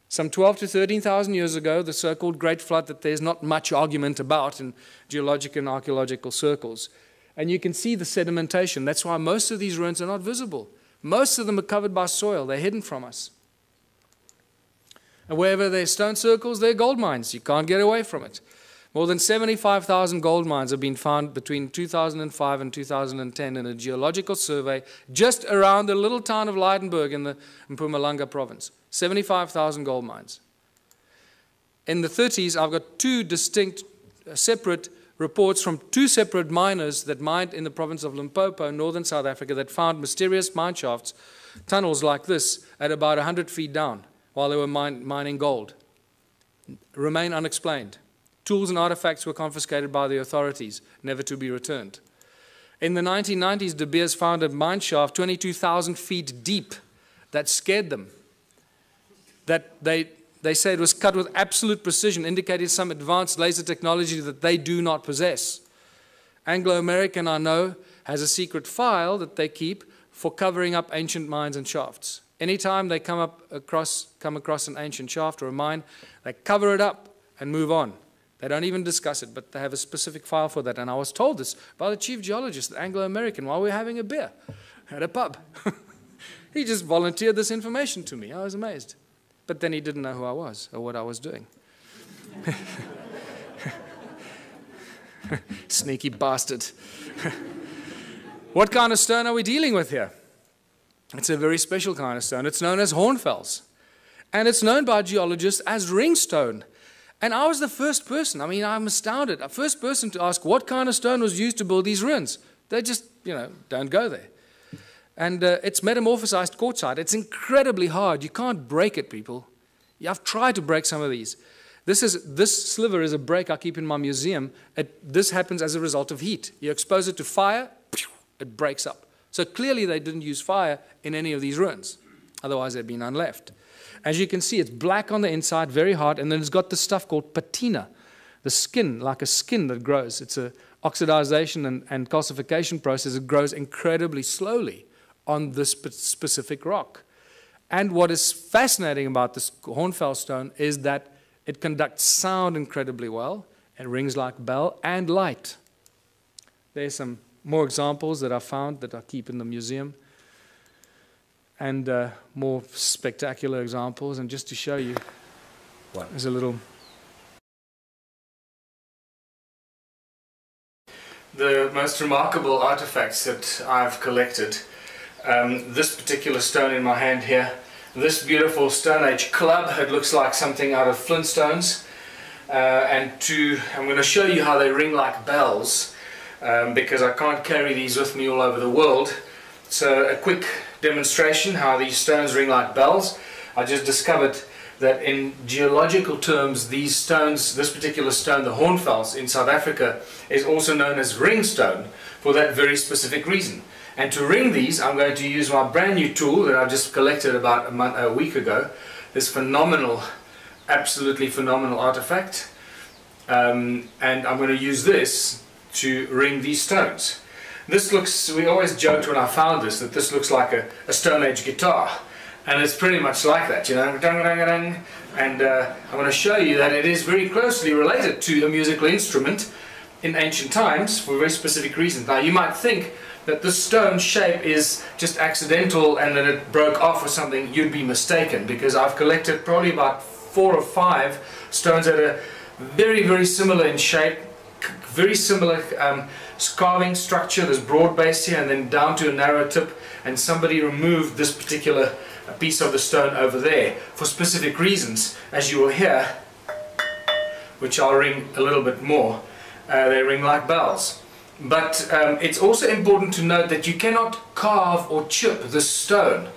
Some 12 to 13,000 years ago, the so-called Great Flood that there's not much argument about in geologic and archaeological circles. And you can see the sedimentation. That's why most of these ruins are not visible. Most of them are covered by soil. They're hidden from us. And wherever there's stone circles, there are gold mines. You can't get away from it. More than 75,000 gold mines have been found between 2005 and 2010 in a geological survey just around the little town of Leidenburg in Mpumalanga province. 75,000 gold mines. In the 30s, I've got two distinct, separate reports from two separate miners that mined in the province of Limpopo, northern South Africa, that found mysterious mine shafts, tunnels like this, at about 100 feet down while they were mining gold. Remain unexplained. Tools and artifacts were confiscated by the authorities, never to be returned. In the 1990s, De Beers found a mine shaft 22,000 feet deep that scared them. That they say it was cut with absolute precision, indicated some advanced laser technology that they do not possess. Anglo-American, I know, has a secret file that they keep for covering up ancient mines and shafts. Anytime they come across an ancient shaft or a mine, they cover it up and move on. They don't even discuss it, but they have a specific file for that. And I was told this by the chief geologist, Anglo-American, while we were having a beer at a pub. He just volunteered this information to me. I was amazed. But then he didn't know who I was or what I was doing. Sneaky bastard. What kind of stone are we dealing with here? It's a very special kind of stone. It's known as hornfels. And it's known by geologists as ringstone. And I was the first person, I'm astounded, the first person to ask what kind of stone was used to build these ruins. They just, don't go there. And it's metamorphosized quartzite. It's incredibly hard. You can't break it, people. I've tried to break some of these. This sliver is a break I keep in my museum. This happens as a result of heat. You expose it to fire, it breaks up. So clearly they didn't use fire in any of these ruins. Otherwise there'd be none left. As you can see, it's black on the inside, very hard, and then it's got this stuff called patina, the skin, like a skin that grows. It's an oxidization and calcification process. It grows incredibly slowly on this specific rock. And what is fascinating about this hornfels stone is that it conducts sound incredibly well. It rings like a bell and light. There's some more examples that I found that I keep in the museum. And more spectacular examples. And just to show you, there's a little... The most remarkable artifacts that I've collected, this particular stone in my hand here, this beautiful Stone Age club, it looks like something out of Flintstones. I'm going to show you how they ring like bells, because I can't carry these with me all over the world. So a quick demonstration how these stones ring like bells. I just discovered that in geological terms, these stones, this particular stone, the hornfels in South Africa, is also known as ringstone for that very specific reason. And to ring these, I'm going to use my brand new tool that I just collected about a week ago. This phenomenal, absolutely phenomenal artifact. And I'm going to use this to ring these stones. This looks, we always joked when I found this, that this looks like a Stone Age guitar. And it's pretty much like that, And I'm going to show you that it is very closely related to a musical instrument in ancient times for very specific reasons. Now you might think that the stone shape is just accidental and that it broke off or something. You'd be mistaken, because I've collected probably about 4 or 5 stones that are very, very similar in shape, very similar carving structure. There's broad base here and then down to a narrow tip, and somebody removed this particular piece of the stone over there for specific reasons, as you will hear, which I'll ring a little bit more. They ring like bells. But it's also important to note that you cannot carve or chip the stone.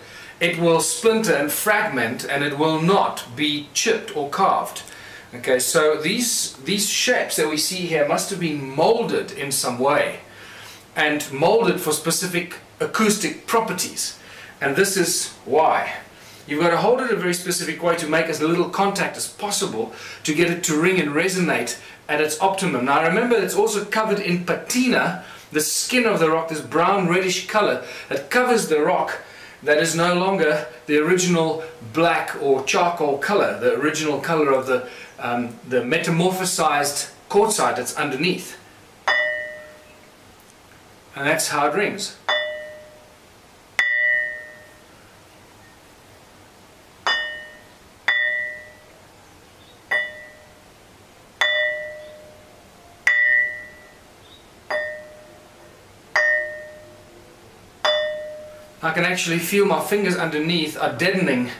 it will splinter and fragment, and it will not be chipped or carved. Okay, so these shapes that we see here must have been molded in some way, and molded for specific acoustic properties. And this is why. You've got to hold it a very specific way to make as little contact as possible to get it to ring and resonate at its optimum. Now remember, it's also covered in patina, the skin of the rock, this brown reddish color that covers the rock, that is no longer the original black or charcoal color, the original color of the metamorphosized quartzite that's underneath. And that's how it rings. I can actually feel my fingers underneath are deadening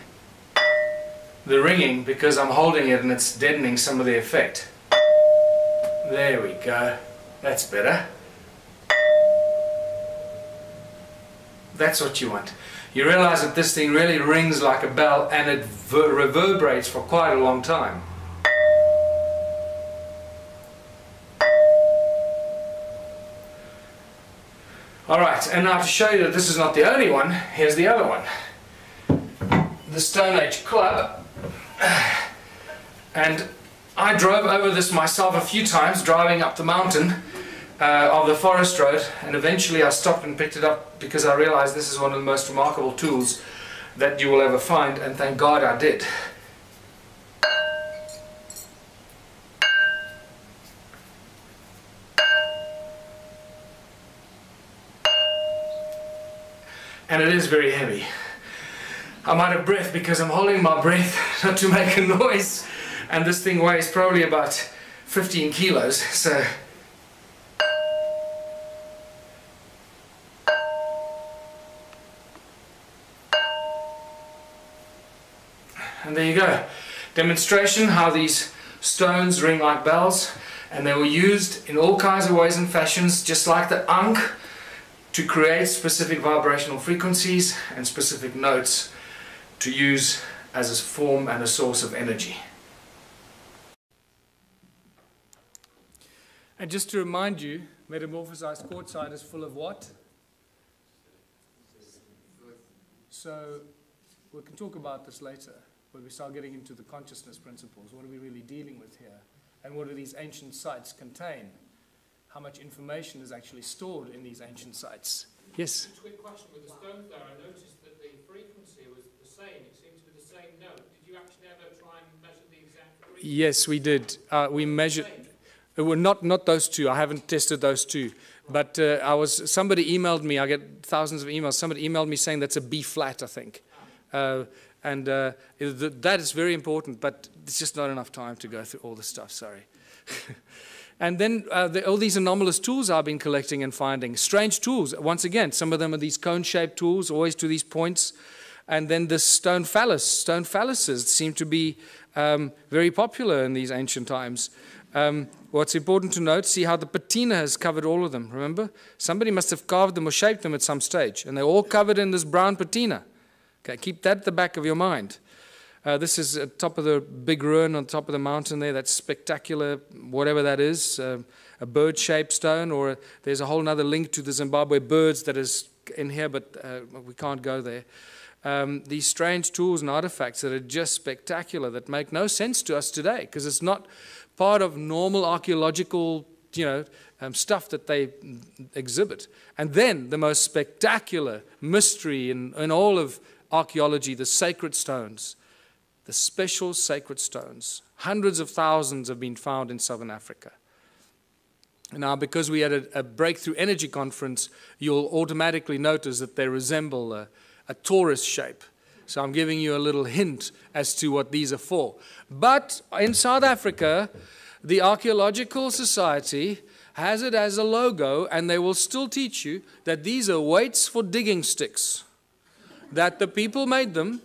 the ringing because I'm holding it and it's deadening some of the effect. There we go. That's better. That's what you want. You realize that this thing really rings like a bell and it reverberates for quite a long time. Alright, and now to show you that this is not the only one, here's the other one. The Stone Age Club. And I drove over this myself a few times, driving up the mountain of the forest road, and eventually I stopped and picked it up because I realized this is one of the most remarkable tools that you will ever find, and thank God I did. And it is very heavy. I'm out of breath because I'm holding my breath not to make a noise, and this thing weighs probably about 15 kilos, so and there you go. Demonstration how these stones ring like bells, and they were used in all kinds of ways and fashions, just like the ankh, to create specific vibrational frequencies and specific notes to use as a form and a source of energy. And just to remind you, metamorphosized quartzite is full of what? So we can talk about this later when we start getting into the consciousness principles. What are we really dealing with here? And what do these ancient sites contain? How much information is actually stored in these ancient sites? Yes? Just a quick question with the stones there. I noticed that the frequency was the same. It seemed to be the same note. Did you actually ever try and measure the exact frequency? Yes, we did. We measured. Well, not those two. I haven't tested those two. But somebody emailed me. I get thousands of emails. Somebody emailed me saying that's a B flat, I think. That is very important, but it's just not enough time to go through all the stuff. Sorry. And then all these anomalous tools I've been collecting and finding. Strange tools. Once again, some of them are these cone-shaped tools, always to these points. And then the stone phallus. Stone phalluses seem to be very popular in these ancient times. What's important to note, see how the patina has covered all of them, remember? Somebody must have carved them or shaped them at some stage. And they're all covered in this brown patina. Okay, keep that at the back of your mind. This is at top of the big ruin on top of the mountain there. That's spectacular, whatever that is, a bird-shaped stone, or there's a whole other link to the Zimbabwe birds that is in here, but we can't go there. These strange tools and artifacts that are just spectacular, that make no sense to us today, because it's not part of normal archaeological, stuff that they exhibit. And then the most spectacular mystery in all of archaeology, the sacred stones. The special sacred stones. Hundreds of thousands have been found in southern Africa. Now, because we had a breakthrough energy conference, you'll automatically notice that they resemble a torus shape. So I'm giving you a little hint as to what these are for. But in South Africa, the Archaeological Society has it as a logo, and they will still teach you that these are weights for digging sticks. That the people made them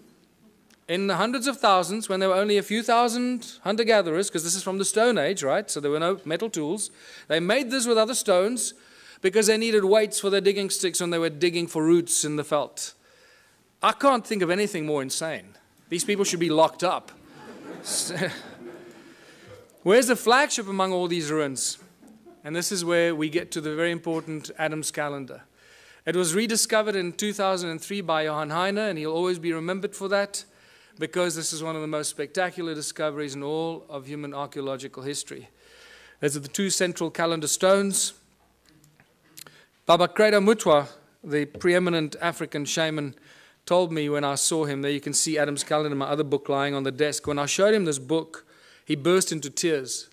in the hundreds of thousands, when there were only a few thousand hunter-gatherers, because this is from the Stone Age, right? So there were no metal tools. They made this with other stones because they needed weights for their digging sticks when they were digging for roots in the veld. I can't think of anything more insane. These people should be locked up. Where's the flagship among all these ruins? And this is where we get to the very important Adam's calendar. It was rediscovered in 2003 by Johann Heine, and he'll always be remembered for that, because this is one of the most spectacular discoveries in all of human archaeological history. These are the two central calendar stones. Baba Credo Mutwa, the preeminent African shaman, told me when I saw him, there you can see Adam's calendar, my other book lying on the desk. When I showed him this book, he burst into tears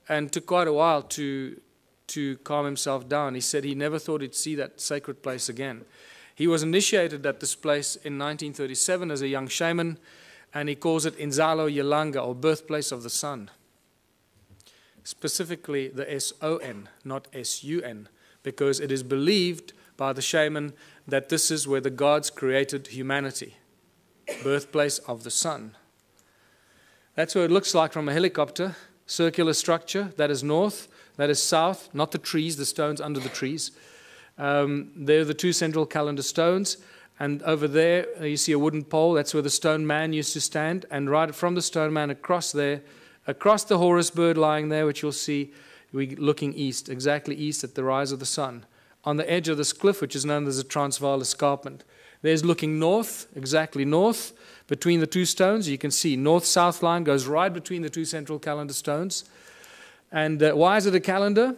and took quite a while to calm himself down. He said he never thought he'd see that sacred place again. He was initiated at this place in 1937 as a young shaman, and he calls it Inzalo Yelanga, or birthplace of the sun. Specifically the S-O-N, not S-U-N, because it is believed by the shaman that this is where the gods created humanity, birthplace of the sun. That's what it looks like from a helicopter, circular structure, that is north, that is south, not the trees, the stones under the trees. They're the two central calendar stones, and over there you see a wooden pole. That's where the stone man used to stand, and right from the stone man across there, across the Horus bird lying there, which you'll see, we're looking east, exactly east at the rise of the sun. On the edge of this cliff, which is known as the Transvaal Escarpment. There's looking north, exactly north, between the two stones. You can see north-south line goes right between the two central calendar stones. And why is it a calendar?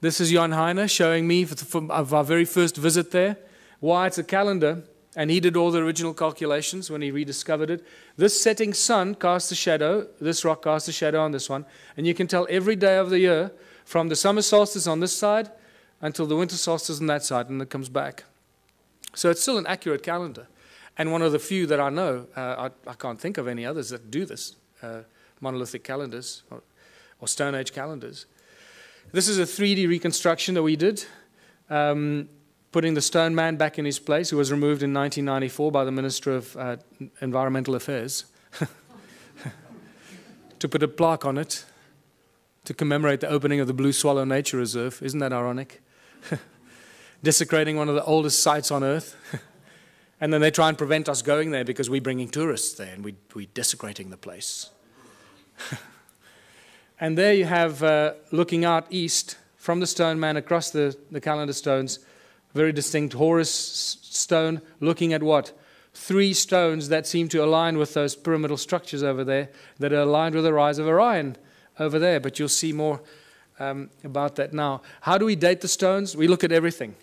This is Johann Heine showing me of our very first visit there, why it's a calendar, and he did all the original calculations when he rediscovered it. This setting sun casts a shadow, this rock casts a shadow on this one, and you can tell every day of the year, from the summer solstice on this side until the winter solstice on that side, and it comes back. So it's still an accurate calendar, and one of the few that I know. I can't think of any others that do this, monolithic calendars or Stone Age calendars. This is a 3D reconstruction that we did, putting the stone man back in his place, who was removed in 1994 by the Minister of Environmental Affairs, to put a plaque on it to commemorate the opening of the Blue Swallow Nature Reserve. Isn't that ironic? Desecrating one of the oldest sites on Earth. And then they try and prevent us going there because we're bringing tourists there and we're desecrating the place. And there you have, looking out east from the stone man across the calendar stones, very distinct Horus stone, looking at what? 3 stones that seem to align with those pyramidal structures over there, that are aligned with the rise of Orion over there. But you'll see more about that now. How do we date the stones? We look at everything.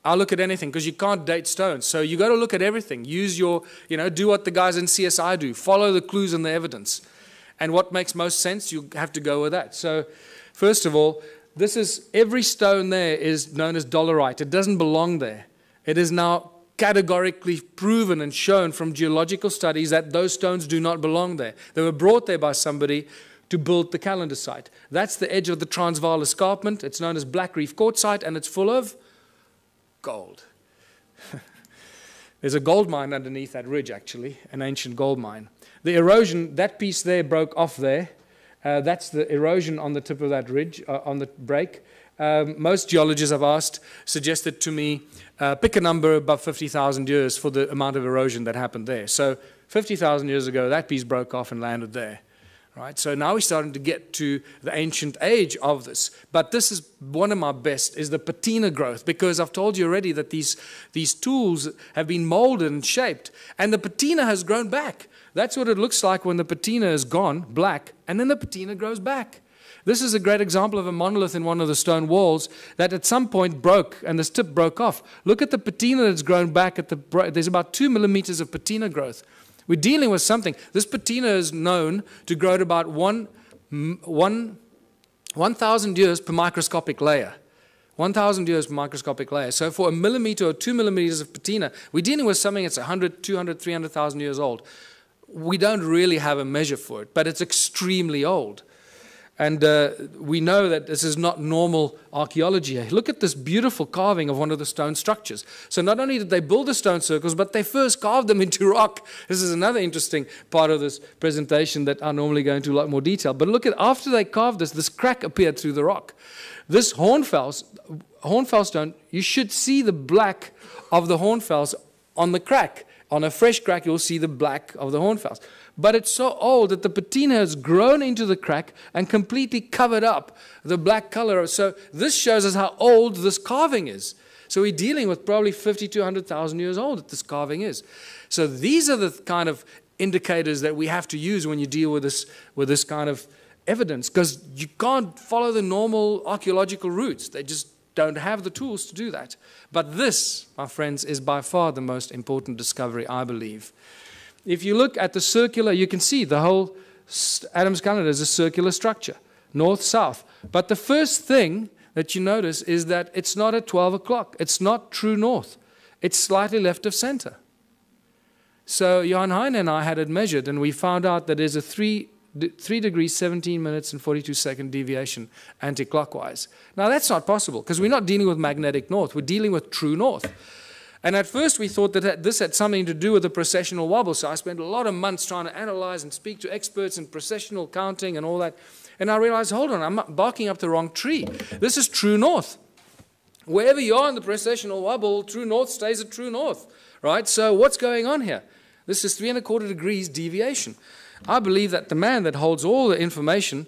I'll look at anything, because you can't date stones. So you got to look at everything. Use your, do what the guys in CSI do. Follow the clues and the evidence. And what makes most sense, you have to go with that. So first of all, every stone there is known as dolerite. It doesn't belong there. It is now categorically proven and shown from geological studies that those stones do not belong there. They were brought there by somebody to build the calendar site. That's the edge of the Transvaal Escarpment. It's known as Black Reef Quartzite, and it's full of gold. There's a gold mine underneath that ridge, actually, an ancient gold mine. The erosion, that piece there broke off there. That's the erosion on the tip of that ridge, on the break. Most geologists I've asked suggested to me, pick a number above 50,000 years for the amount of erosion that happened there. So 50,000 years ago, that piece broke off and landed there. Right? So now we're starting to get to the ancient age of this. But this is one of my best, is the patina growth, because I've told you already that these tools have been molded and shaped, and the patina has grown back. That's what it looks like when the patina is gone, black, and then the patina grows back. This is a great example of a monolith in one of the stone walls that at some point broke, and this tip broke off. Look at the patina that's grown back. There's about 2 millimeters of patina growth. We're dealing with something. This patina is known to grow at about 1,000 years per microscopic layer. 1,000 years per microscopic layer. So for a millimeter or 2 millimeters of patina, we're dealing with something that's 100, 200, 300,000 years old. We don't really have a measure for it, but it's extremely old. And we know that this is not normal archaeology. Look at this beautiful carving of one of the stone structures. So not only did they build the stone circles, but they first carved them into rock. This is another interesting part of this presentation that I normally go into a lot more detail. But look at, after they carved this crack appeared through the rock. This hornfels stone, you should see the black of the hornfels on the crack. On a fresh crack, you'll see the black of the hornfowls. But it's so old that the patina has grown into the crack and completely covered up the black color. So this shows us how old this carving is. So we're dealing with probably 50 to 100,000 years old that this carving is. So these are the kind of indicators that we have to use when you deal with this kind of evidence, because you can't follow the normal archaeological routes. They just don't have the tools to do that. But this, my friends, is by far the most important discovery, I believe. If you look at the circular, you can see the whole Adam's calendar is a circular structure, north-south. But the first thing that you notice is that it's not at 12 o'clock. It's not true north. It's slightly left of center. So Johan Heine and I had it measured, and we found out that there's a 3 degrees, 17 minutes, and 42-second deviation anti-clockwise. Now, that's not possible, because we're not dealing with magnetic north. We're dealing with true north. And at first, we thought that this had something to do with the precessional wobble. So I spent a lot of months trying to analyze and speak to experts in precessional counting and all that. And I realized, hold on, I'm barking up the wrong tree. This is true north. Wherever you are in the precessional wobble, true north stays at true north, right? So what's going on here? This is 3¼ degrees deviation. I believe that the man that holds all the information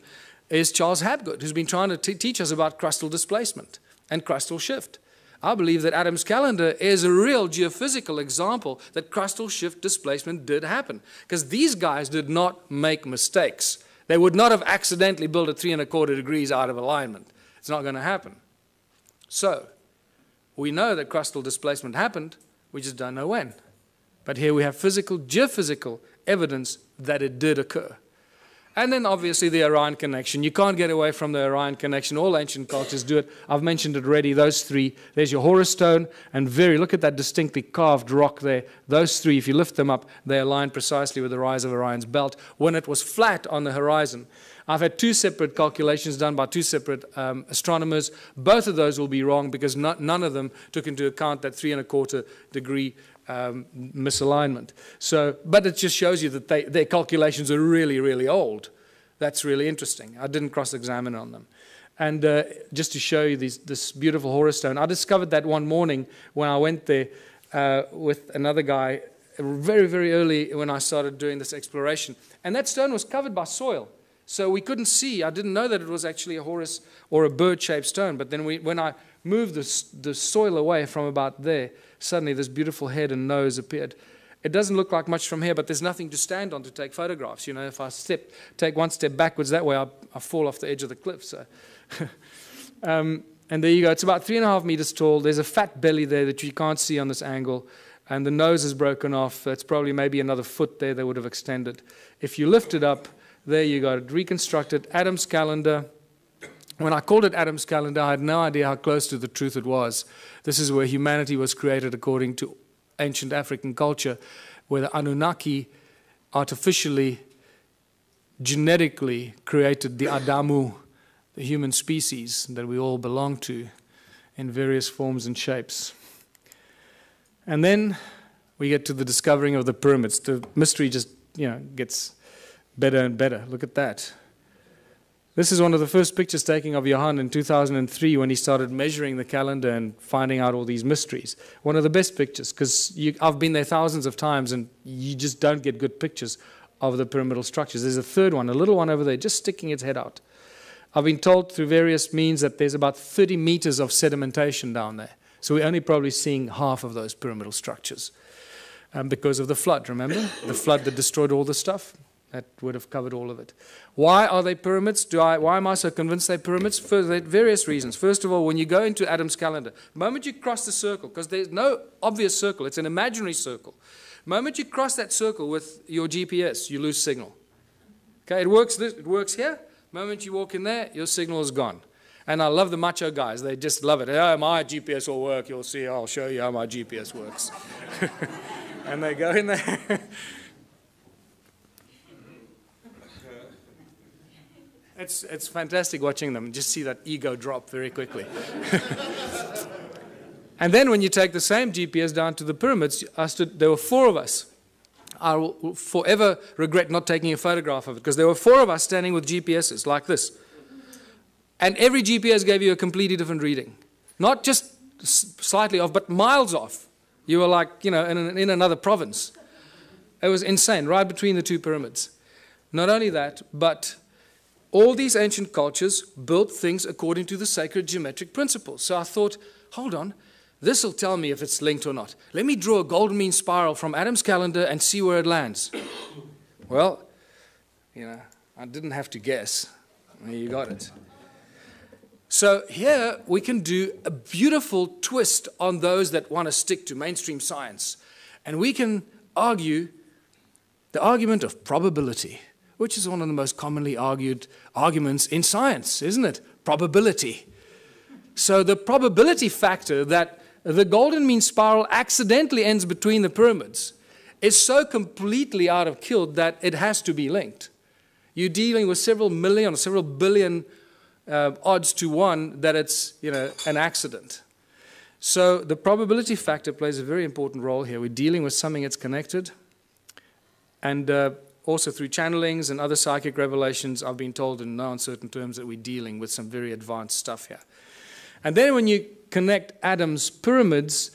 is Charles Hapgood, who's been trying to teach us about crustal displacement and crustal shift. I believe that Adam's calendar is a real geophysical example that crustal shift displacement did happen, because these guys did not make mistakes. They would not have accidentally built at 3¼ degrees out of alignment. It's not going to happen. So we know that crustal displacement happened, we just don't know when. But here we have physical, geophysical evidence that it did occur. And then obviously the Orion connection. You can't get away from the Orion connection. All ancient cultures do it. I've mentioned it already, those three. There's your Horus stone, and look at that distinctly carved rock there. Those three, if you lift them up, they align precisely with the rise of Orion's belt when it was flat on the horizon. I've had 2 separate calculations done by 2 separate astronomers. Both of those will be wrong, because none of them took into account that 3¼ degree misalignment. So, but it just shows you that their calculations are really, really old. That's really interesting. I didn't cross-examine on them. And just to show you this beautiful Horus stone, I discovered that one morning when I went there with another guy very, very early when I started doing this exploration. And that stone was covered by soil. So we couldn't see. I didn't know that it was actually a Horus or a bird-shaped stone. But then when I moved the soil away from about there, suddenly this beautiful head and nose appeared. It doesn't look like much from here, but there's nothing to stand on to take photographs. You know, if I take one step backwards that way, I fall off the edge of the cliff. So, and there you go. It's about 3.5 meters tall. There's a fat belly there that you can't see on this angle. And the nose is broken off. That's probably maybe another foot there that would have extended. If you lift it up, there you got it, reconstructed. Adam's calendar. When I called it Adam's calendar, I had no idea how close to the truth it was. This is where humanity was created according to ancient African culture, where the Anunnaki artificially, genetically created the Adamu, the human species that we all belong to in various forms and shapes. And then we get to the discovering of the pyramids. The mystery just, gets better and better. Look at that. This is one of the first pictures taken of Johan in 2003 when he started measuring the calendar and finding out all these mysteries. One of the best pictures, because I've been there thousands of times and you just don't get good pictures of the pyramidal structures. There's a third one, a little one over there, just sticking its head out. I've been told through various means that there's about 30 meters of sedimentation down there. So we're only probably seeing half of those pyramidal structures because of the flood, remember? The flood that destroyed all the stuff. That would have covered all of it. Why are they pyramids? Why am I so convinced they're pyramids? For various reasons. First of all, when you go into Adam's calendar, the moment you cross the circle, because there's no obvious circle, it's an imaginary circle. The moment you cross that circle with your GPS, you lose signal. Okay, it works here. The moment you walk in there, your signal is gone. And I love the macho guys. They just love it. Oh, my GPS will work. You'll see. I'll show you how my GPS works. And they go in there. It's fantastic watching them. Just see that ego drop very quickly. And then when you take the same GPS down to the pyramids, there were 4 of us. I will forever regret not taking a photograph of it, because there were 4 of us standing with GPSs like this. And every GPS gave you a completely different reading. Not just slightly off, but miles off. You were like, you know, in another province. It was insane, right between the two pyramids. Not only that, but all these ancient cultures built things according to the sacred geometric principles. So I thought, hold on, this will tell me if it's linked or not. Let me draw a golden mean spiral from Adam's calendar and see where it lands. Well, you know, I didn't have to guess. You got it. So here we can do a beautiful twist on those that want to stick to mainstream science. And we can argue the argument of probability, which is one of the most commonly argued arguments in science, isn't it? Probability. So the probability factor that the golden mean spiral accidentally ends between the pyramids is so completely out of kilter that it has to be linked. You're dealing with several million or several billion odds to one that it's, you know, an accident. So the probability factor plays a very important role here. We're dealing with something that's connected. And also through channelings and other psychic revelations, I've been told in no uncertain terms that we're dealing with some very advanced stuff here. And then when you connect Adam's pyramids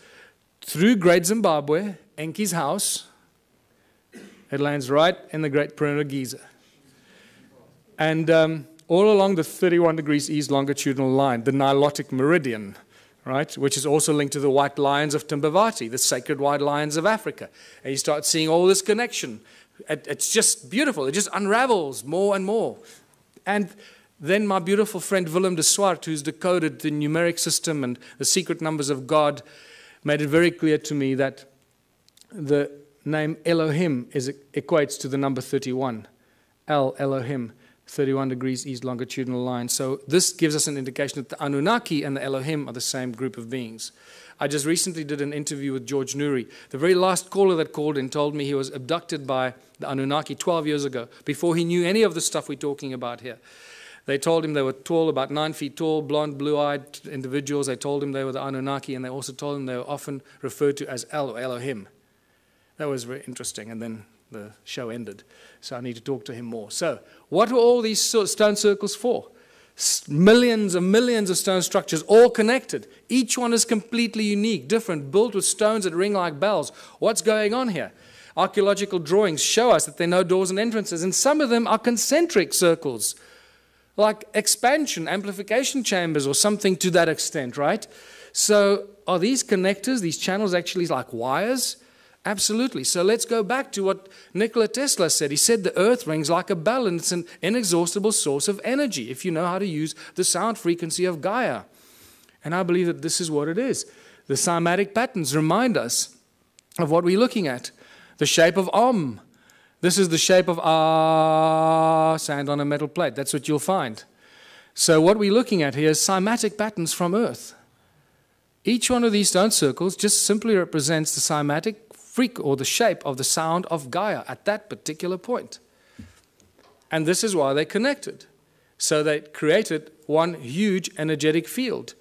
through Great Zimbabwe, Enki's house, it lands right in the Great Pyramid of Giza. And all along the 31 degrees east longitudinal line, the Nilotic meridian, right, which is also linked to the white lions of Timbavati, the sacred white lions of Africa. And you start seeing all this connection. It's just beautiful. It just unravels more and more. And then my beautiful friend Willem de Swart, who's decoded the numeric system and the secret numbers of God, made it very clear to me that the name Elohim equates to the number 31. Elohim, 31 degrees east longitudinal line. So this gives us an indication that the Anunnaki and the Elohim are the same group of beings. I just recently did an interview with George Nuri. The very last caller that called in told me he was abducted by the Anunnaki 12 years ago, before he knew any of the stuff we're talking about here. They told him they were tall, about 9 feet tall, blonde, blue-eyed individuals. They told him they were the Anunnaki, and they also told him they were often referred to as El or Elohim. That was very interesting, and then the show ended. So I need to talk to him more. So what were all these stone circles for? Millions of stone structures, all connected. Each one is completely unique, different, built with stones that ring like bells. What's going on here? Archaeological drawings show us that there are no doors and entrances, and some of them are concentric circles, like expansion, amplification chambers, or something to that extent, right? So are these connectors, these channels, actually like wires? Absolutely. So let's go back to what Nikola Tesla said. He said the earth rings like a bell, and it's an inexhaustible source of energy if you know how to use the sound frequency of Gaia. And I believe that this is what it is. The cymatic patterns remind us of what we're looking at. The shape of Om. This is the shape of Ah, sand on a metal plate. That's what you'll find. So what we're looking at here is cymatic patterns from Earth. Each one of these stone circles just simply represents the cymatic or the shape of the sound of Gaia at that particular point. And this is why they connected. So they created one huge energetic field.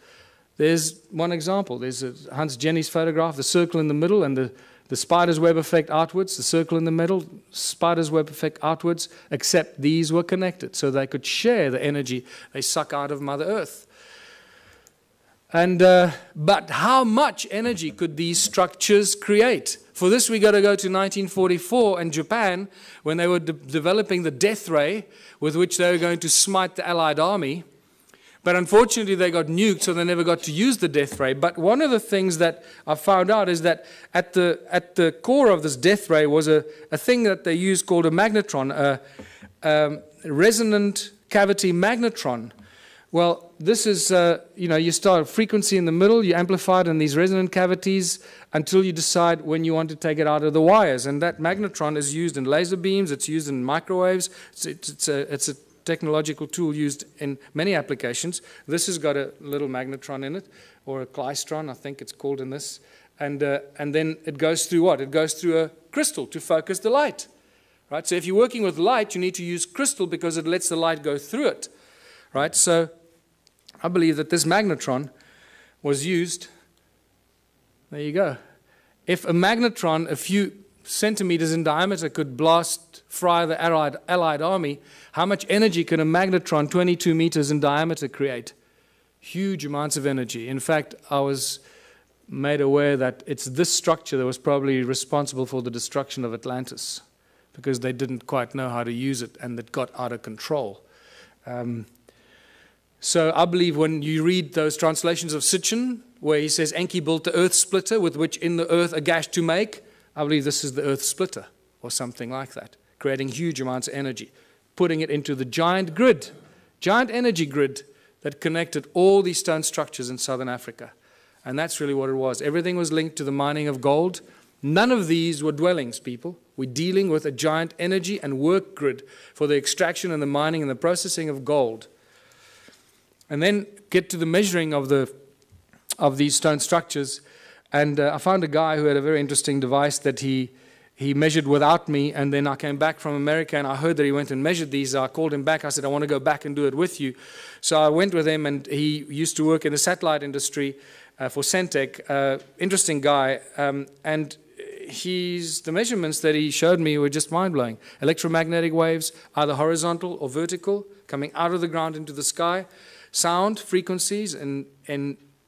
There's one example. There's Hans Jenny's photograph, the circle in the middle and the spider's web effect outwards, the circle in the middle, spider's web effect outwards, except these were connected so they could share the energy they suck out of Mother Earth. And but how much energy could these structures create? For this, we got to go to 1944 and Japan, when they were developing the death ray with which they were going to smite the Allied army. But unfortunately, they got nuked, so they never got to use the death ray. But one of the things that I found out is that at the core of this death ray was a thing that they used called a magnetron, a resonant cavity magnetron. Well, this is, you start a frequency in the middle, you amplify it in these resonant cavities until you decide when you want to take it out of the wires. And that magnetron is used in laser beams, it's used in microwaves, it's a technological tool used in many applications. This has got a little magnetron in it, or a klystron, I think it's called in this. And then it goes through what? It goes through a crystal to focus the light. Right? So if you're working with light, you need to use crystal because it lets the light go through it. Right? So I believe that this magnetron was used. There you go. If a magnetron a few centimeters in diameter could fry the Allied army, how much energy can a magnetron 22 meters in diameter create? Huge amounts of energy. In fact, I was made aware that it's this structure that was probably responsible for the destruction of Atlantis, because they didn't quite know how to use it and it got out of control. So I believe when you read those translations of Sitchin, where he says Enki built the earth splitter with which in the earth a gash to make, I believe this is the earth splitter or something like that, creating huge amounts of energy, putting it into the giant grid, giant energy grid that connected all these stone structures in southern Africa. And that's really what it was. Everything was linked to the mining of gold. None of these were dwellings, people. We're dealing with a giant energy and work grid for the extraction and the mining and the processing of gold. And then get to the measuring of these stone structures. And I found a guy who had a very interesting device that he measured without me, and then I came back from America and I heard that he went and measured these. I called him back. I said, I want to go back and do it with you. So I went with him, and he used to work in the satellite industry for Centec. Interesting guy. And the measurements that he showed me were just mind-blowing. Electromagnetic waves, either horizontal or vertical, coming out of the ground into the sky. Sound frequencies in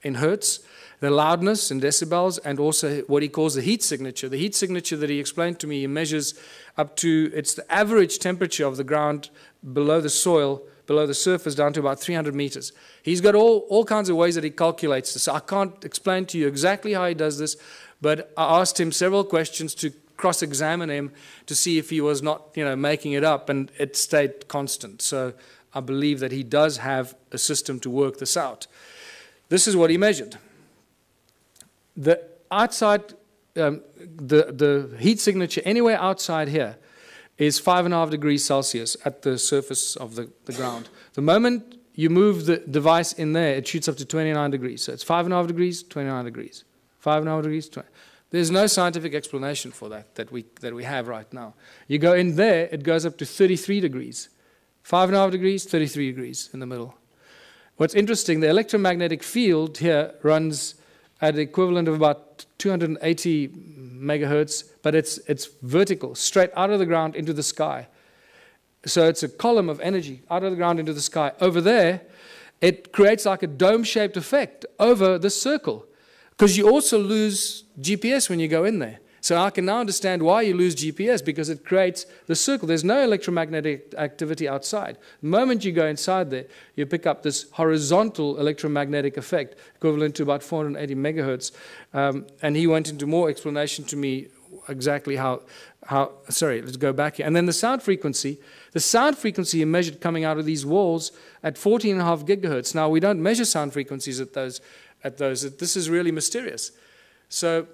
hertz. The loudness in decibels, and also what he calls the heat signature. The heat signature that he explained to me, he measures up to, it's the average temperature of the ground below the soil, below the surface, down to about 300 meters. He's got all kinds of ways that he calculates this. I can't explain to you exactly how he does this, but I asked him several questions to cross-examine him to see if he was not, making it up, and it stayed constant. So I believe that he does have a system to work this out. This is what he measured. The outside, the heat signature anywhere outside here is 5.5 degrees Celsius at the surface of the ground. The moment you move the device in there, it shoots up to 29 degrees. So it's 5.5 degrees, 29 degrees. 5.5 degrees, 20. There's no scientific explanation for that we have right now. You go in there, it goes up to 33 degrees. 5.5 degrees, 33 degrees in the middle. What's interesting, the electromagnetic field here runs at the equivalent of about 280 megahertz, but it's vertical, straight out of the ground into the sky. So it's a column of energy out of the ground into the sky. Over there, it creates like a dome-shaped effect over the circle, because you also lose GPS when you go in there. So I can now understand why you lose GPS, because it creates the circle. There's no electromagnetic activity outside. The moment you go inside there, you pick up this horizontal electromagnetic effect, equivalent to about 480 megahertz. And he went into more explanation to me exactly how sorry, let's go back here. And then the sound frequency he measured coming out of these walls at 14.5 gigahertz. Now, we don't measure sound frequencies at those. This is really mysterious. So,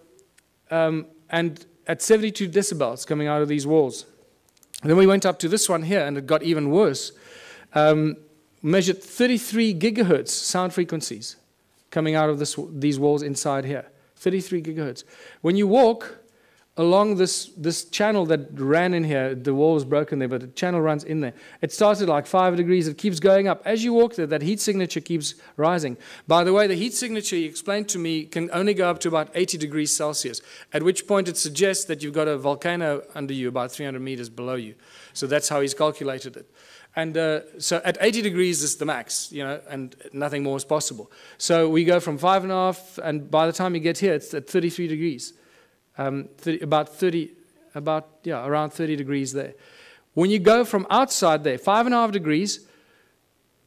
and at 72 decibels coming out of these walls. And then we went up to this one here, and it got even worse. Measured 33 gigahertz sound frequencies coming out of these walls inside here. 33 gigahertz. When you walk along this channel that ran in here, the wall was broken there, but the channel runs in there. It starts at like 5 degrees. It keeps going up. As you walk there, that heat signature keeps rising. By the way, the heat signature, he explained to me, can only go up to about 80 degrees Celsius, at which point it suggests that you've got a volcano under you about 300 meters below you. So that's how he's calculated it. And so at 80 degrees is the max, and nothing more is possible. So we go from 5.5, and by the time you get here, it's at 33 degrees. Around 30 degrees there. When you go from outside there, 5.5 degrees,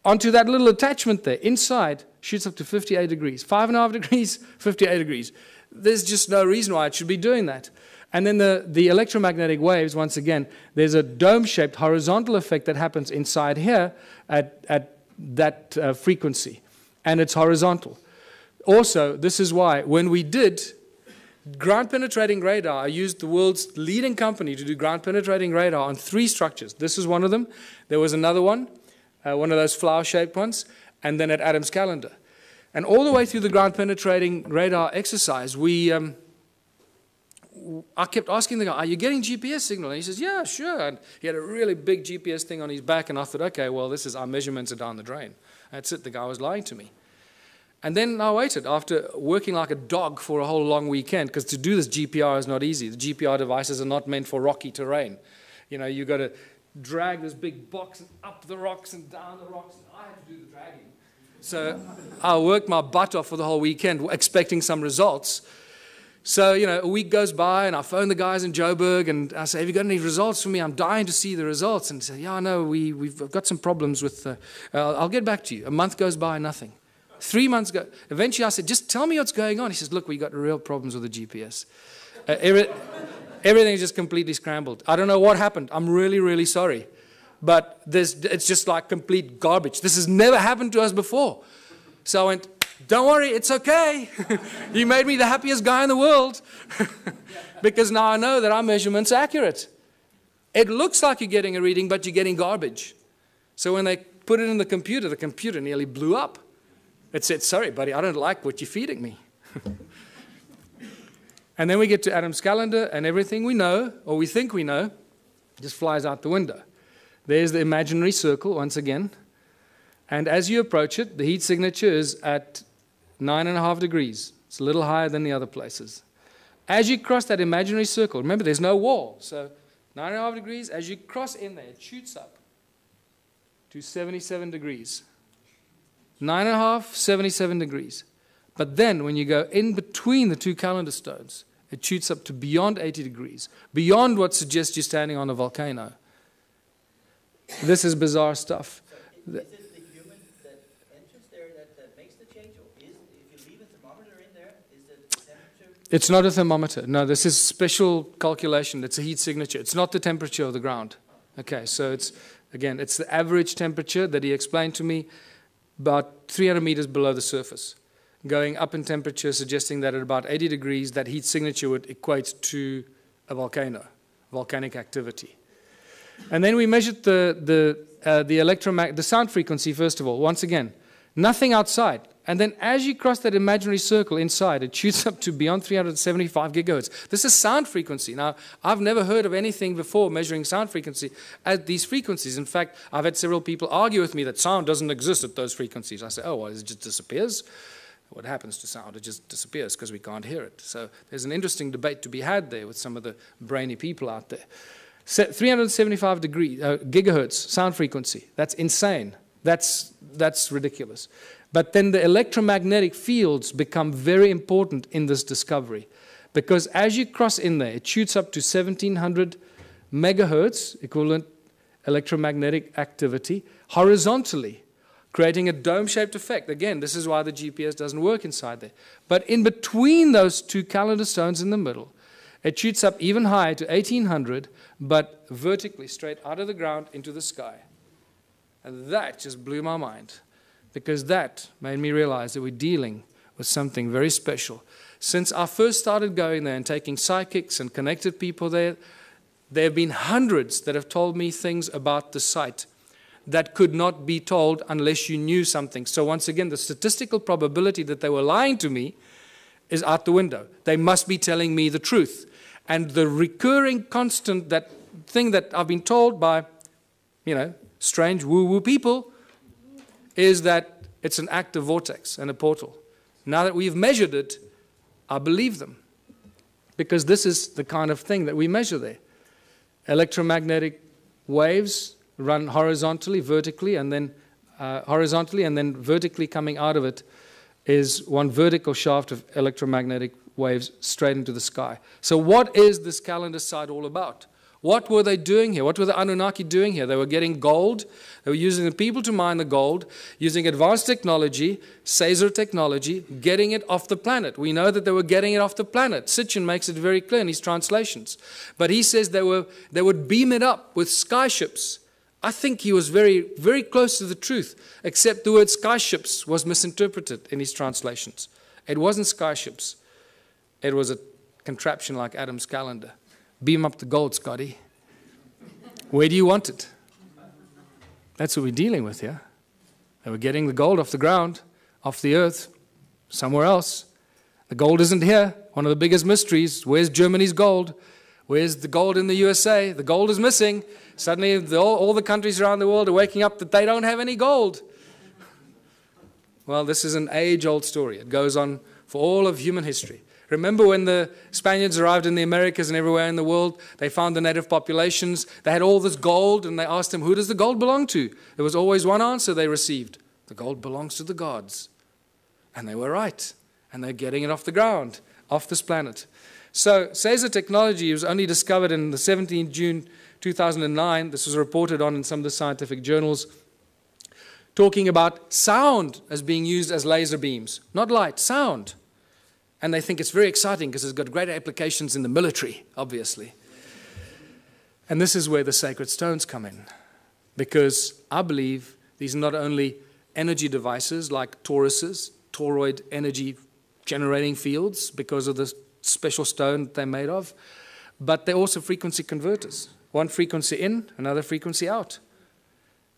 onto that little attachment there, inside, shoots up to 58 degrees. 5.5 degrees, 58 degrees. There's just no reason why it should be doing that. And then the electromagnetic waves, once again, there's a dome-shaped horizontal effect that happens inside here at that frequency. And it's horizontal. Also, this is why, when we did ground-penetrating radar, I used the world's leading company to do ground-penetrating radar on 3 structures. This is one of them. There was another one of those flower-shaped ones, and then at Adams Calendar. And all the way through the ground-penetrating radar exercise, I kept asking the guy, are you getting GPS signal? And he says, yeah, sure. And he had a really big GPS thing on his back, and I thought, okay, well, our measurements are down the drain. That's it. The guy was lying to me. And then I waited after working like a dog for a whole long weekend, because to do this GPR is not easy. The GPR devices are not meant for rocky terrain. You've got to drag this big box and up the rocks and down the rocks. And I had to do the dragging. So I worked my butt off for the whole weekend expecting some results. So, you know, a week goes by and I phone the guys in Joburg and I say, have you got any results for me? I'm dying to see the results. And they say, yeah, no, we've got some problems with, I'll get back to you. A month goes by, nothing. 3 months go. Eventually I said, just tell me what's going on. He says, look, we got real problems with the GPS. Everything's just completely scrambled. I don't know what happened. I'm really, really sorry. But it's just like complete garbage. This has never happened to us before. So I went, don't worry, it's okay. You made me the happiest guy in the world. Because now I know that our measurement's accurate. It looks like you're getting a reading, but you're getting garbage. So when they put it in the computer nearly blew up. It said, sorry, buddy, I don't like what you're feeding me. And then we get to Adam's calendar, and everything we know, or we think we know, just flies out the window. There's the imaginary circle, once again. And as you approach it, the heat signature is at 9.5 degrees. It's a little higher than the other places. As you cross that imaginary circle, remember there's no wall, so 9.5 degrees, as you cross in there, it shoots up to 77 degrees. 9.5, 77 degrees. But then when you go in between the two calendar stones, it shoots up to beyond 80 degrees, beyond what suggests you're standing on a volcano. This is bizarre stuff. So is it the human that enters there that makes the change? Or if you leave a thermometer in there, is the temperature? It's not a thermometer. No, this is special calculation. It's a heat signature. It's not the temperature of the ground. Okay, so it's, again, it's the average temperature that he explained to me, about 300 meters below the surface, going up in temperature, suggesting that at about 80 degrees, that heat signature would equate to a volcano, volcanic activity. And then we measured the sound frequency, first of all. Once again, nothing outside. And then as you cross that imaginary circle inside, it shoots up to beyond 375 gigahertz. This is sound frequency. Now, I've never heard of anything before measuring sound frequency at these frequencies. In fact, I've had several people argue with me that sound doesn't exist at those frequencies. I say, oh, well, it just disappears. What happens to sound? It just disappears because we can't hear it. So there's an interesting debate to be had there with some of the brainy people out there. 375 gigahertz sound frequency. That's insane. That's ridiculous. But then the electromagnetic fields become very important in this discovery, because as you cross in there, it shoots up to 1700 megahertz, equivalent electromagnetic activity, horizontally, creating a dome-shaped effect. Again, this is why the GPS doesn't work inside there. But in between those two calendar stones in the middle, it shoots up even higher to 1800, but vertically, straight out of the ground into the sky. And that just blew my mind, because that made me realize that we're dealing with something very special. Since I first started going there and taking psychics and connected people there, there have been hundreds that have told me things about the site that could not be told unless you knew something. So once again, the statistical probability that they were lying to me is out the window. They must be telling me the truth. And the recurring constant, that thing that I've been told by, strange woo-woo people, is that it's an active vortex and a portal. Now that we've measured it, I believe them, because this is the kind of thing that we measure there. Electromagnetic waves run horizontally, vertically, and then vertically coming out of it is one vertical shaft of electromagnetic waves straight into the sky. So what is this calendar site all about? What were they doing here? What were the Anunnaki doing here? They were getting gold. They were using the people to mine the gold, using advanced technology, Caesar technology, getting it off the planet. We know that they were getting it off the planet. Sitchin makes it very clear in his translations. But he says they would beam it up with skyships. I think he was very, very close to the truth, except the word skyships was misinterpreted in his translations. It wasn't skyships. It was a contraption like Adam's calendar. Beam up the gold, Scotty. Where do you want it? That's what we're dealing with here. They were getting the gold off the ground, off the earth, somewhere else. The gold isn't here. One of the biggest mysteries. Where's Germany's gold? Where's the gold in the USA? The gold is missing. Suddenly all the countries around the world are waking up that they don't have any gold. Well, this is an age-old story. It goes on for all of human history. Remember when the Spaniards arrived in the Americas and everywhere in the world, they found the native populations, they had all this gold, and they asked them, who does the gold belong to? There was always one answer they received, The gold belongs to the gods. And they were right. And they're getting it off the ground, off this planet. So, Caesar technology was only discovered in the 17th June 2009. This was reported on in some of the scientific journals, talking about sound as being used as laser beams. Not light, sound. And they think it's very exciting because it's got great applications in the military, obviously. And this is where the sacred stones come in. Because I believe these are not only energy devices like toruses, toroid energy generating fields because of the special stone that they're made of, but they're also frequency converters. One frequency in, another frequency out.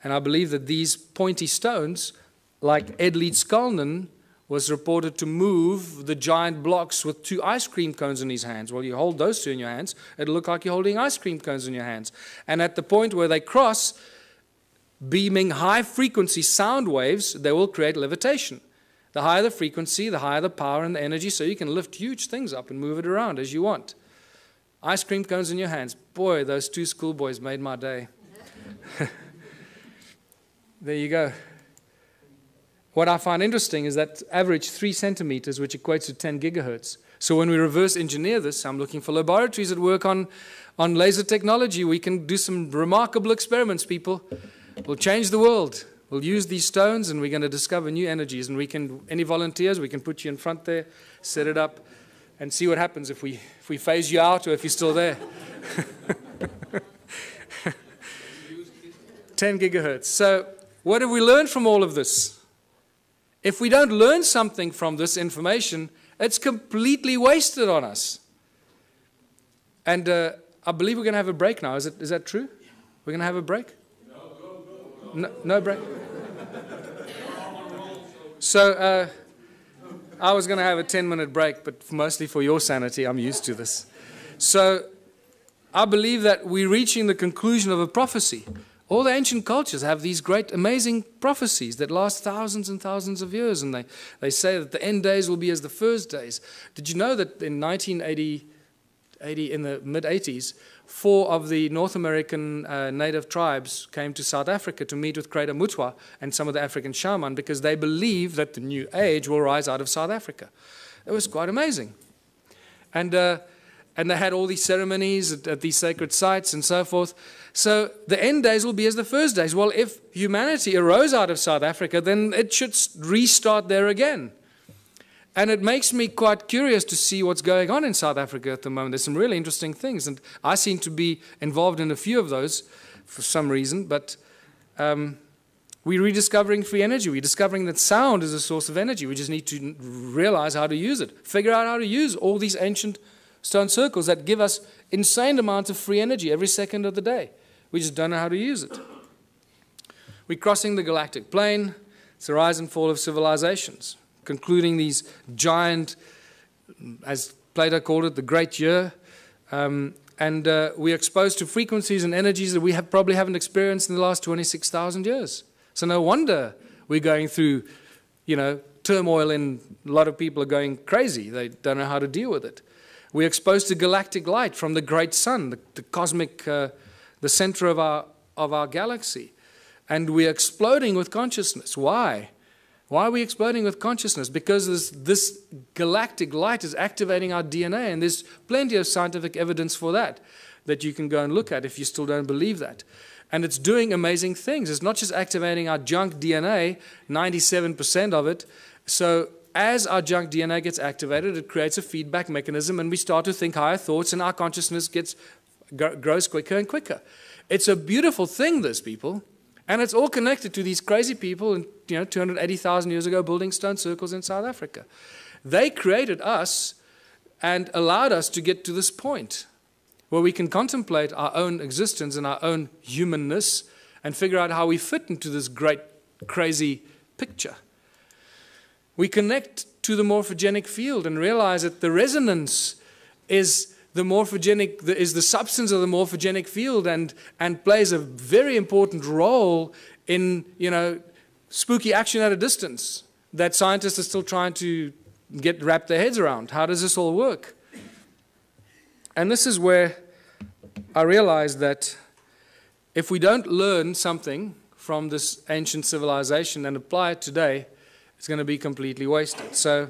And I believe that these pointy stones, like Ed Leeds-Skalnin, was reported to move the giant blocks with 2 ice cream cones in his hands. Well, you hold those 2 in your hands, it'll look like you're holding ice cream cones in your hands. And at the point where they cross, beaming high-frequency sound waves, they will create levitation. The higher the frequency, the higher the power and the energy, so you can lift huge things up and move it around as you want. Ice cream cones in your hands. Boy, those 2 schoolboys made my day. There you go. What I find interesting is that average 3 centimeters, which equates to 10 gigahertz. So when we reverse engineer this, I'm looking for laboratories that work on laser technology. We can do some remarkable experiments, people. We'll change the world. We'll use these stones and we're going to discover new energies. And we can, any volunteers, we can put you in front there, set it up, and see what happens if we phase you out or if you're still there. 10 gigahertz. So what have we learned from all of this? If we don't learn something from this information, it's completely wasted on us. And I believe we're going to have a break now. Is that true? We're going to have a break? No break? So I was going to have a 10-minute break, but mostly for your sanity, I'm used to this. So I believe that we're reaching the conclusion of a prophecy. All the ancient cultures have these great, amazing prophecies that last thousands and thousands of years, and they say that the end days will be as the first days. Did you know that in 1980, in the mid-80s, 4 of the North American native tribes came to South Africa to meet with Creator Mutwa and some of the African shaman because they believe that the new age will rise out of South Africa. It was quite amazing. And they had all these ceremonies at these sacred sites and so forth. So the end days will be as the first days. Well, if humanity arose out of South Africa, then it should restart there again. And it makes me quite curious to see what's going on in South Africa at the moment. There's some really interesting things, and I seem to be involved in a few of those for some reason, but we're rediscovering free energy. We're discovering that sound is a source of energy. We just need to realize how to use it, figure out how to use all these ancient stone circles that give us insane amounts of free energy every second of the day. We just don't know how to use it. We're crossing the galactic plane. It's the rise and fall of civilizations, concluding these giant, as Plato called it, the great year. We're exposed to frequencies and energies that we probably haven't experienced in the last 26,000 years. So no wonder we're going through, turmoil, and a lot of people are going crazy. They don't know how to deal with it. We're exposed to galactic light from the great sun, the cosmic, the center of our galaxy. And we're exploding with consciousness. Why? Why are we exploding with consciousness? Because this galactic light is activating our DNA, and there's plenty of scientific evidence for that you can go and look at if you still don't believe that. And it's doing amazing things. It's not just activating our junk DNA, 97% of it. So as our junk DNA gets activated, it creates a feedback mechanism, and we start to think higher thoughts, and our consciousness grows quicker and quicker. It's a beautiful thing, this, people. And it's all connected to these crazy people, 280,000 years ago, building stone circles in South Africa. They created us and allowed us to get to this point where we can contemplate our own existence and our own humanness and figure out how we fit into this great, crazy picture. We connect to the morphogenic field and realize that the resonance is the substance of the morphogenic field and plays a very important role in, spooky action at a distance that scientists are still trying to wrap their heads around. How does this all work? And this is where I realized that if we don't learn something from this ancient civilization and apply it today, it's going to be completely wasted. So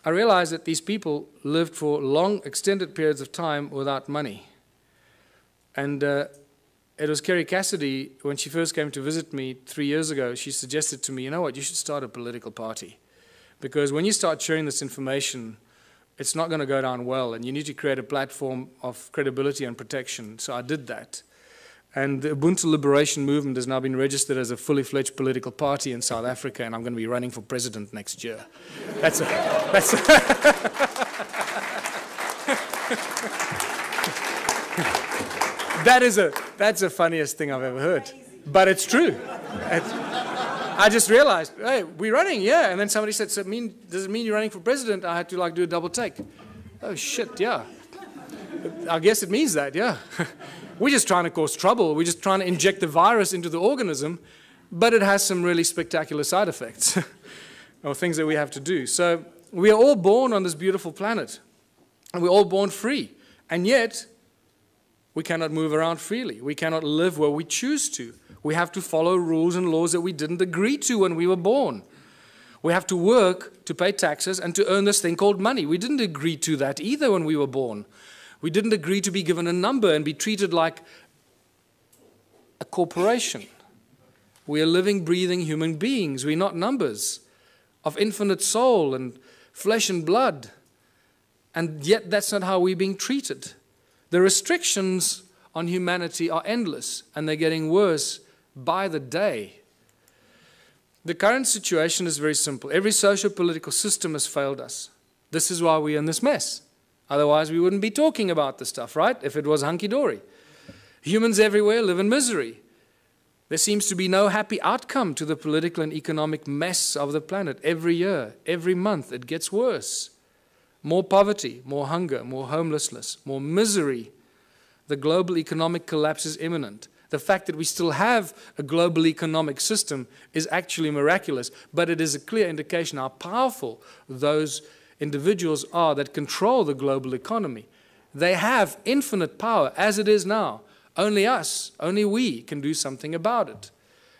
I realized that these people lived for long, extended periods of time without money. And it was Kerry Cassidy, when she first came to visit me 3 years ago, she suggested to me, you know what, you should start a political party. Because when you start sharing this information, it's not going to go down well, and you need to create a platform of credibility and protection. So I did that. And the Ubuntu Liberation Movement has now been registered as a fully fledged political party in South Africa, and I'm going to be running for president next year. That's the funniest thing I've ever heard. But it's true. I just realized, hey, we're running, yeah. And then somebody said, so does it mean you're running for president? I had to like do a double take. Oh, shit, yeah. I guess it means that, yeah. We're just trying to cause trouble. We're just trying to inject the virus into the organism, but it has some really spectacular side effects or things that we have to do. So we are all born on this beautiful planet, and we're all born free. And yet, we cannot move around freely. We cannot live where we choose to. We have to follow rules and laws that we didn't agree to when we were born. We have to work to pay taxes and to earn this thing called money. We didn't agree to that either when we were born. We didn't agree to be given a number and be treated like a corporation. We are living, breathing human beings. We're not numbers of infinite soul and flesh and blood. And yet that's not how we're being treated. The restrictions on humanity are endless, and they're getting worse by the day. The current situation is very simple. Every socio-political system has failed us. This is why we're in this mess. Otherwise, we wouldn't be talking about this stuff, right? If it was hunky-dory. Humans everywhere live in misery. There seems to be no happy outcome to the political and economic mess of the planet. Every year, every month, it gets worse. More poverty, more hunger, more homelessness, more misery. The global economic collapse is imminent. The fact that we still have a global economic system is actually miraculous, but it is a clear indication how powerful those individuals are that control the global economy. They have infinite power as it is now. Only us, only we can do something about it.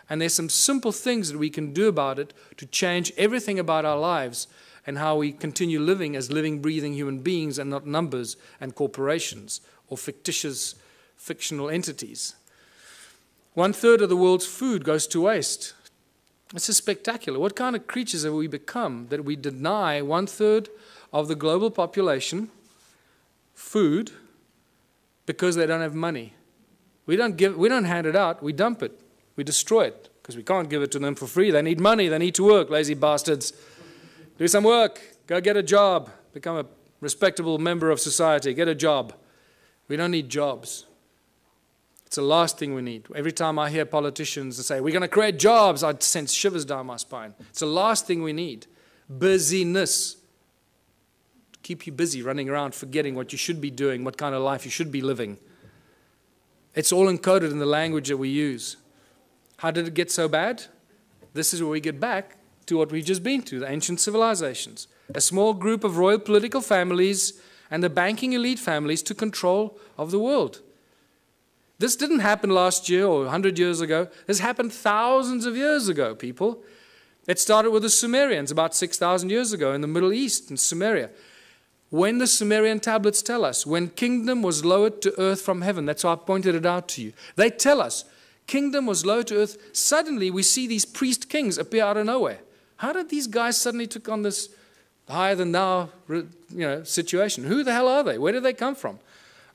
And there's some simple things that we can do about it to change everything about our lives and how we continue living as living, breathing human beings and not numbers and corporations or fictitious, fictional entities. 1/3 of the world's food goes to waste. This is spectacular. What kind of creatures have we become that we deny 1/3 of the global population food because they don't have money? We don't hand it out, we dump it, we destroy it, because we can't give it to them for free. They need money, they need to work, lazy bastards. Do some work, go get a job, become a respectable member of society, get a job. We don't need jobs. It's the last thing we need. Every time I hear politicians say, we're going to create jobs, I sense shivers down my spine. It's the last thing we need. Busyness. Keep you busy, running around, forgetting what you should be doing, what kind of life you should be living. It's all encoded in the language that we use. How did it get so bad? This is where we get back to what we've just been to, the ancient civilizations. A small group of royal political families and the banking elite families took control of the world. This didn't happen last year or 100 years ago. This happened thousands of years ago, people. It started with the Sumerians about 6,000 years ago in the Middle East, in Sumeria. When the Sumerian tablets tell us, when kingdom was lowered to earth from heaven, that's why I pointed it out to you. They tell us, kingdom was lowered to earth. Suddenly we see these priest kings appear out of nowhere. How did these guys suddenly take on this higher than thou situation? Who the hell are they? Where did they come from?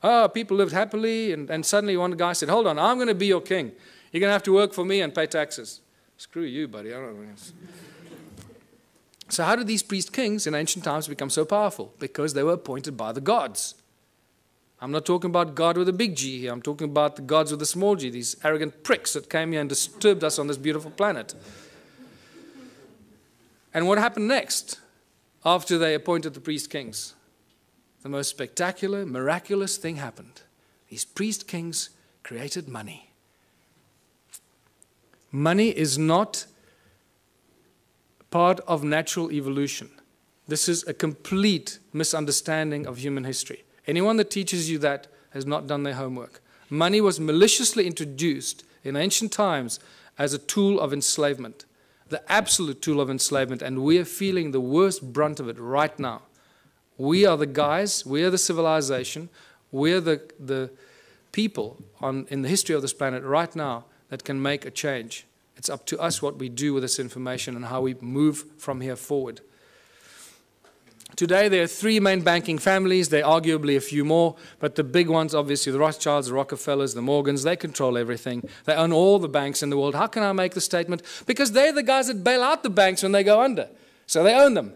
Oh, people lived happily, and suddenly one guy said, hold on, I'm going to be your king. You're going to have to work for me and pay taxes. Screw you, buddy. I don't know. So how did these priest kings in ancient times become so powerful? Because they were appointed by the gods. I'm not talking about God with a big G here. I'm talking about the gods with a small g, these arrogant pricks that came here and disturbed us on this beautiful planet. And what happened next after they appointed the priest kings? The most spectacular, miraculous thing happened. These priest kings created money. Money is not part of natural evolution. This is a complete misunderstanding of human history. Anyone that teaches you that has not done their homework. Money was maliciously introduced in ancient times as a tool of enslavement, the absolute tool of enslavement, and we are feeling the worst brunt of it right now. We are the guys, we are the civilization, we are the people in the history of this planet right now that can make a change. It's up to us what we do with this information and how we move from here forward. Today there are three main banking families. There are arguably a few more, but the big ones, obviously the Rothschilds, the Rockefellers, the Morgans, they control everything. They own all the banks in the world. How can I make the statement? Because they're the guys that bail out the banks when they go under. So they own them.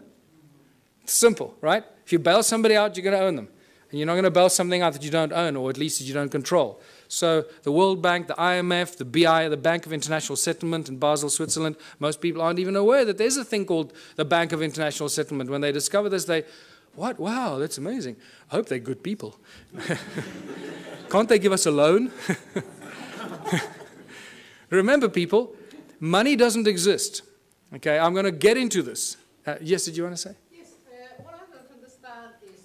It's simple, right? If you bail somebody out, you're going to own them. And you're not going to bail something out that you don't own, or at least that you don't control. So the World Bank, the IMF, the BI, the Bank of International Settlement in Basel, Switzerland, most people aren't even aware that there's a thing called the Bank of International Settlement. When they discover this, they, what? Wow, that's amazing. I hope they're good people. Can't they give us a loan? Remember, people, money doesn't exist. Okay, I'm going to get into this. Yes, did you want to say? What I don't understand is,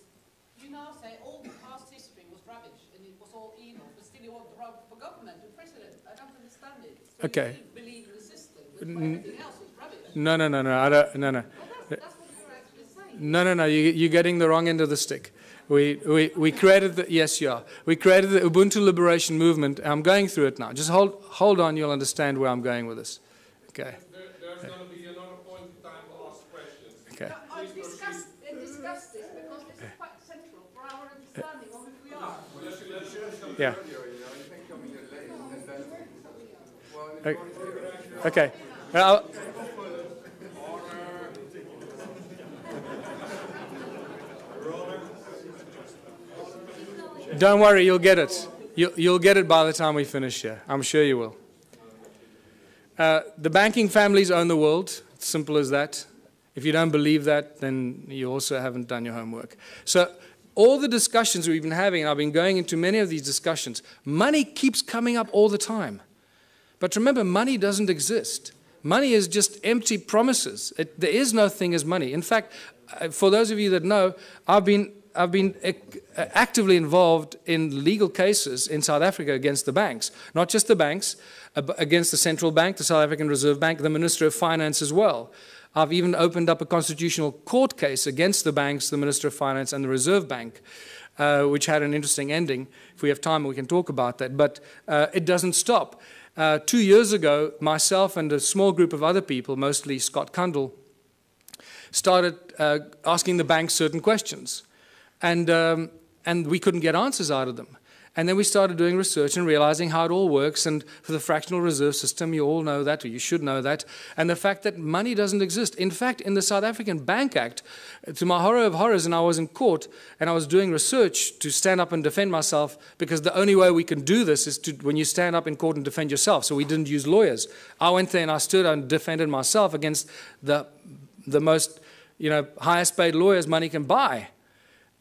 you now say all the past history was rubbish and it was all evil, but still you want the rub for government and president. I don't understand it. So okay. You believe in the system, but everything else is rubbish. No. I don't, no. Well, that's what you're actually saying. No. You're getting the wrong end of the stick. We created the, yes, you are. We created the Ubuntu Liberation Movement. I'm going through it now. Just hold on, you'll understand where I'm going with this. Okay. There's going to be another point in time to ask questions. Okay. I discuss this because this is quite central for our understanding of who we are. Yeah. Okay. Don't worry, you'll get it. You'll get it by the time we finish here. I'm sure you will. The banking families own the world. It's simple as that. If you don't believe that, then you also haven't done your homework. So all the discussions we've been having, and I've been going into many of these discussions, money keeps coming up all the time. But remember, money doesn't exist. Money is just empty promises. There is no thing as money. In fact, for those of you that know, I've been actively involved in legal cases in South Africa against the banks. Not just the banks, against the central bank, the South African Reserve Bank, the Minister of Finance as well. I've even opened up a constitutional court case against the banks, the Minister of Finance, and the Reserve Bank, which had an interesting ending. If we have time, we can talk about that. But it doesn't stop. 2 years ago, myself and a small group of other people, mostly Scott Kundell, started asking the banks certain questions. And we couldn't get answers out of them. And then we started doing research and realizing how it all works. And for the fractional reserve system, you all know that, or you should know that. And the fact that money doesn't exist. In fact, in the South African Bank Act, to my horror of horrors, and I was in court, and I was doing research to stand up and defend myself, because the only way we can do this is when you stand up in court and defend yourself. So we didn't use lawyers. I went there and I stood and defended myself against the most, highest paid lawyers money can buy.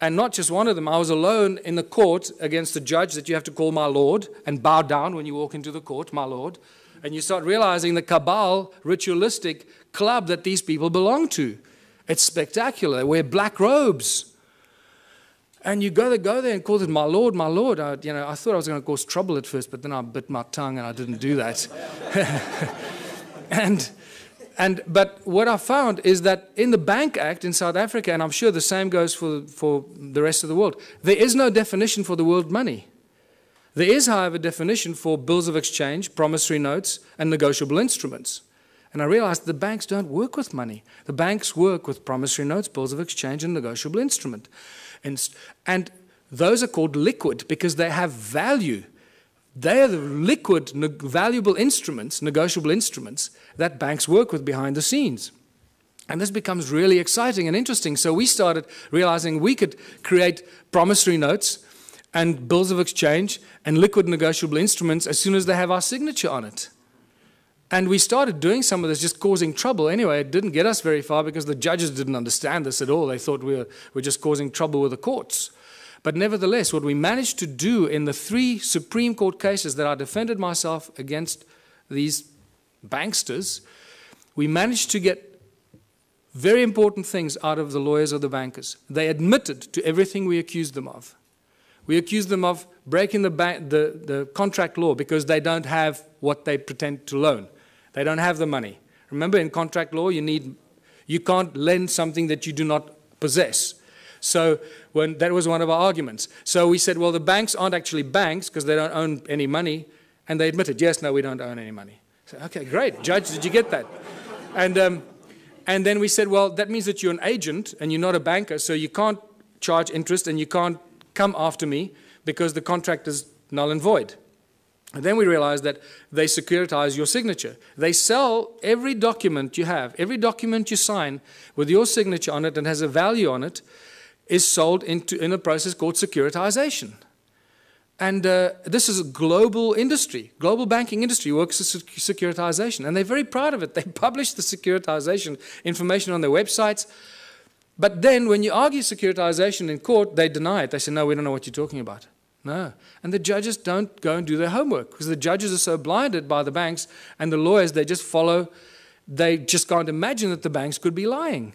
And not just one of them. I was alone in the court against a judge that you have to call my lord and bow down when you walk into the court, my lord. And you start realizing the cabal, ritualistic club that these people belong to. It's spectacular. They wear black robes. And you go there and call it my lord, my lord. I thought I was going to cause trouble at first, but then I bit my tongue and I didn't do that. But what I found is that in the Bank Act in South Africa, and I'm sure the same goes for the rest of the world, there is no definition for the world money. There is, however, a definition for bills of exchange, promissory notes, and negotiable instruments. And I realized the banks don't work with money. The banks work with promissory notes, bills of exchange, and negotiable instrument. And those are called liquid because they have value. They are the liquid, valuable instruments, negotiable instruments, that banks work with behind the scenes. And this becomes really exciting and interesting. So we started realizing we could create promissory notes and bills of exchange and liquid negotiable instruments as soon as they have our signature on it. And we started doing some of this, just causing trouble. Anyway, it didn't get us very far because the judges didn't understand this at all. They thought we were just causing trouble with the courts. But nevertheless, what we managed to do in the 3 Supreme Court cases that I defended myself against these banksters, we managed to get very important things out of the lawyers or the bankers. They admitted to everything we accused them of. We accuse them of breaking the contract law because they don't have what they pretend to loan. They don't have the money. Remember, in contract law, you can't lend something that you do not possess. So that was one of our arguments. So we said, well, the banks aren't actually banks because they don't own any money. And they admitted, yes, no, we don't own any money. So, okay, great. Judge, did you get that? And then we said, well, that means that you're an agent and you're not a banker, so you can't charge interest and you can't come after me because the contract is null and void. And then we realized that they securitize your signature. They sell every document you have, every document you sign with your signature on it and has a value on it, is sold in a process called securitization. And this is a global industry. Global banking industry works with securitization. And they're very proud of it. They publish the securitization information on their websites. But then when you argue securitization in court, they deny it. They say, no, we don't know what you're talking about. No. And the judges don't go and do their homework because the judges are so blinded by the banks and the lawyers, they just follow. They just can't imagine that the banks could be lying.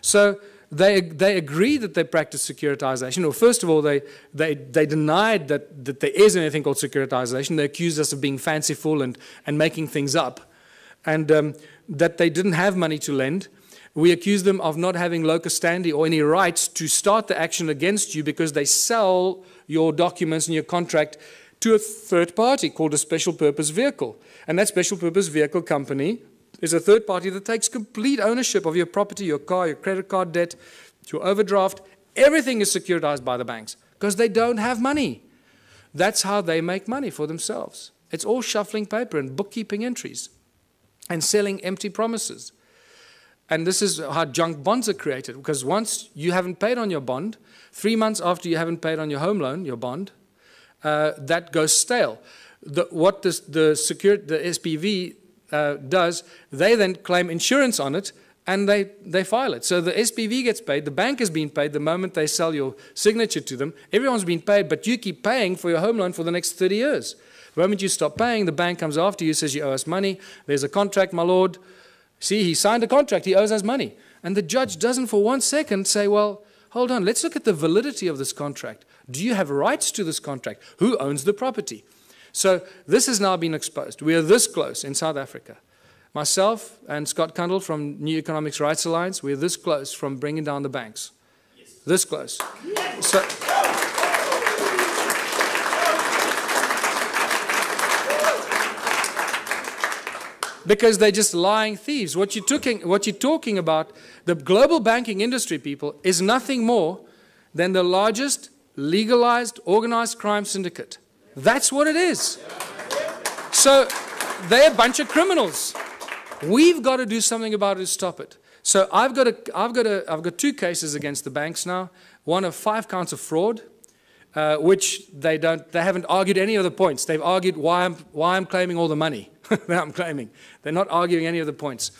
So they agree that they practice securitization. Or first of all, they denied that there is anything called securitization. They accused us of being fanciful and making things up, and that they didn't have money to lend. We accused them of not having locus standi or any rights to start the action against you because they sell your documents and your contract to a third party called a special purpose vehicle. And that special purpose vehicle company is a third party that takes complete ownership of your property, your car, your credit card debt, your overdraft. Everything is securitized by the banks because they don't have money. That's how they make money for themselves. It's all shuffling paper and bookkeeping entries and selling empty promises. And this is how junk bonds are created, because once you haven't paid on your bond, 3 months after you haven't paid on your home loan, your bond, that goes stale. What the SPV does, they then claim insurance on it and they file it. So the SPV gets paid, the bank has been paid the moment they sell your signature to them. Everyone's been paid, but you keep paying for your home loan for the next 30 years. The moment you stop paying, the bank comes after you, says you owe us money. There's a contract, my lord. See, he signed a contract, he owes us money. And the judge doesn't for 1 second say, well, hold on, let's look at the validity of this contract. Do you have rights to this contract? Who owns the property? So this has now been exposed. We are this close in South Africa. Myself and Scott Kundle from New Economics Rights Alliance, we're this close from bringing down the banks. Yes. This close. Yes. So, because they're just lying thieves. What you're talking about, the global banking industry, people, is nothing more than the largest legalized organized crime syndicate. That's what it is. So they're a bunch of criminals. We've got to do something about it to stop it. So I've got 2 cases against the banks now. One of 5 counts of fraud, which they haven't argued any of the points. They've argued why I'm claiming all the money that I'm claiming. They're not arguing any of the points.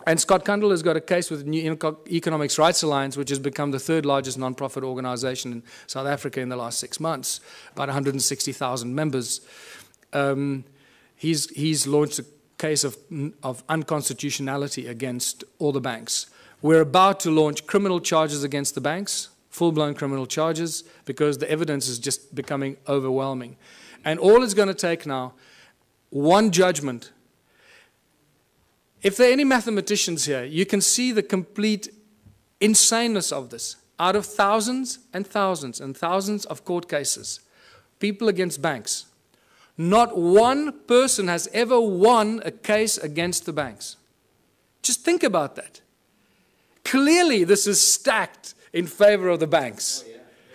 And Scott Kundle has got a case with the New Economics Rights Alliance, which has become the 3rd largest non-profit organization in South Africa in the last 6 months, about 160,000 members. He's launched a case of unconstitutionality against all the banks. We're about to launch criminal charges against the banks, full-blown criminal charges, because the evidence is just becoming overwhelming. And all it's going to take now, one judgment. If there are any mathematicians here, you can see the complete insaneness of this. Out of thousands and thousands and thousands of court cases, people against banks, not one person has ever won a case against the banks. Just think about that. Clearly, this is stacked in favor of the banks.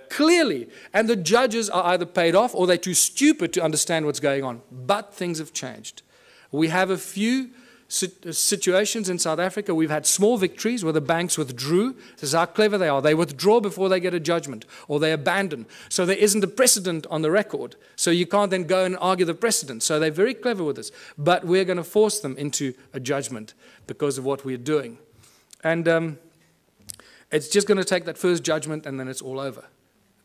Clearly. And the judges are either paid off or they're too stupid to understand what's going on. But things have changed. We have a few situations in South Africa. We've had small victories where the banks withdrew. This is how clever they are. They withdraw before they get a judgment, or they abandon. So there isn't a precedent on the record. So you can't then go and argue the precedent. So they're very clever with this. But we're going to force them into a judgment because of what we're doing. And it's just going to take that first judgment and then it's all over.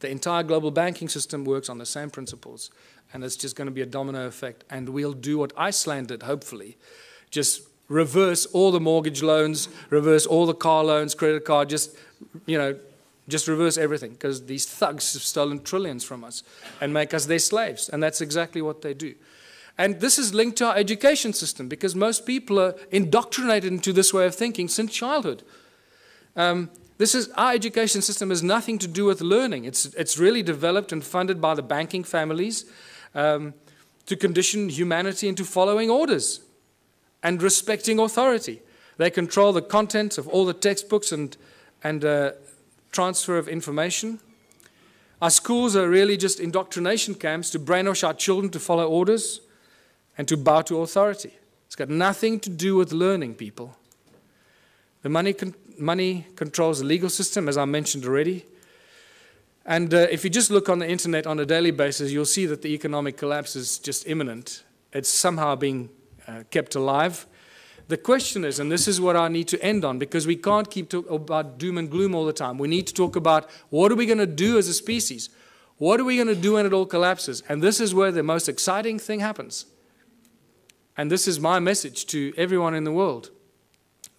The entire global banking system works on the same principles, and it's just going to be a domino effect. And we'll do what Iceland did, hopefully. Just reverse all the mortgage loans, reverse all the car loans, credit card, just, just reverse everything, because these thugs have stolen trillions from us and make us their slaves. And that's exactly what they do. And this is linked to our education system, because most people are indoctrinated into this way of thinking since childhood. Our education system has nothing to do with learning. It's really developed and funded by the banking families to condition humanity into following orders and respecting authority. They control the content of all the textbooks and transfer of information. Our schools are really just indoctrination camps to brainwash our children to follow orders and to bow to authority. It's got nothing to do with learning, people. The money controls the legal system, as I mentioned already. And if you just look on the internet on a daily basis, you'll see that the economic collapse is just imminent. It's somehow being kept alive. The question is, and this is what I need to end on, because we can't keep talking about doom and gloom all the time. We need to talk about what are we going to do as a species? What are we going to do when it all collapses? And this is where the most exciting thing happens. And this is my message to everyone in the world.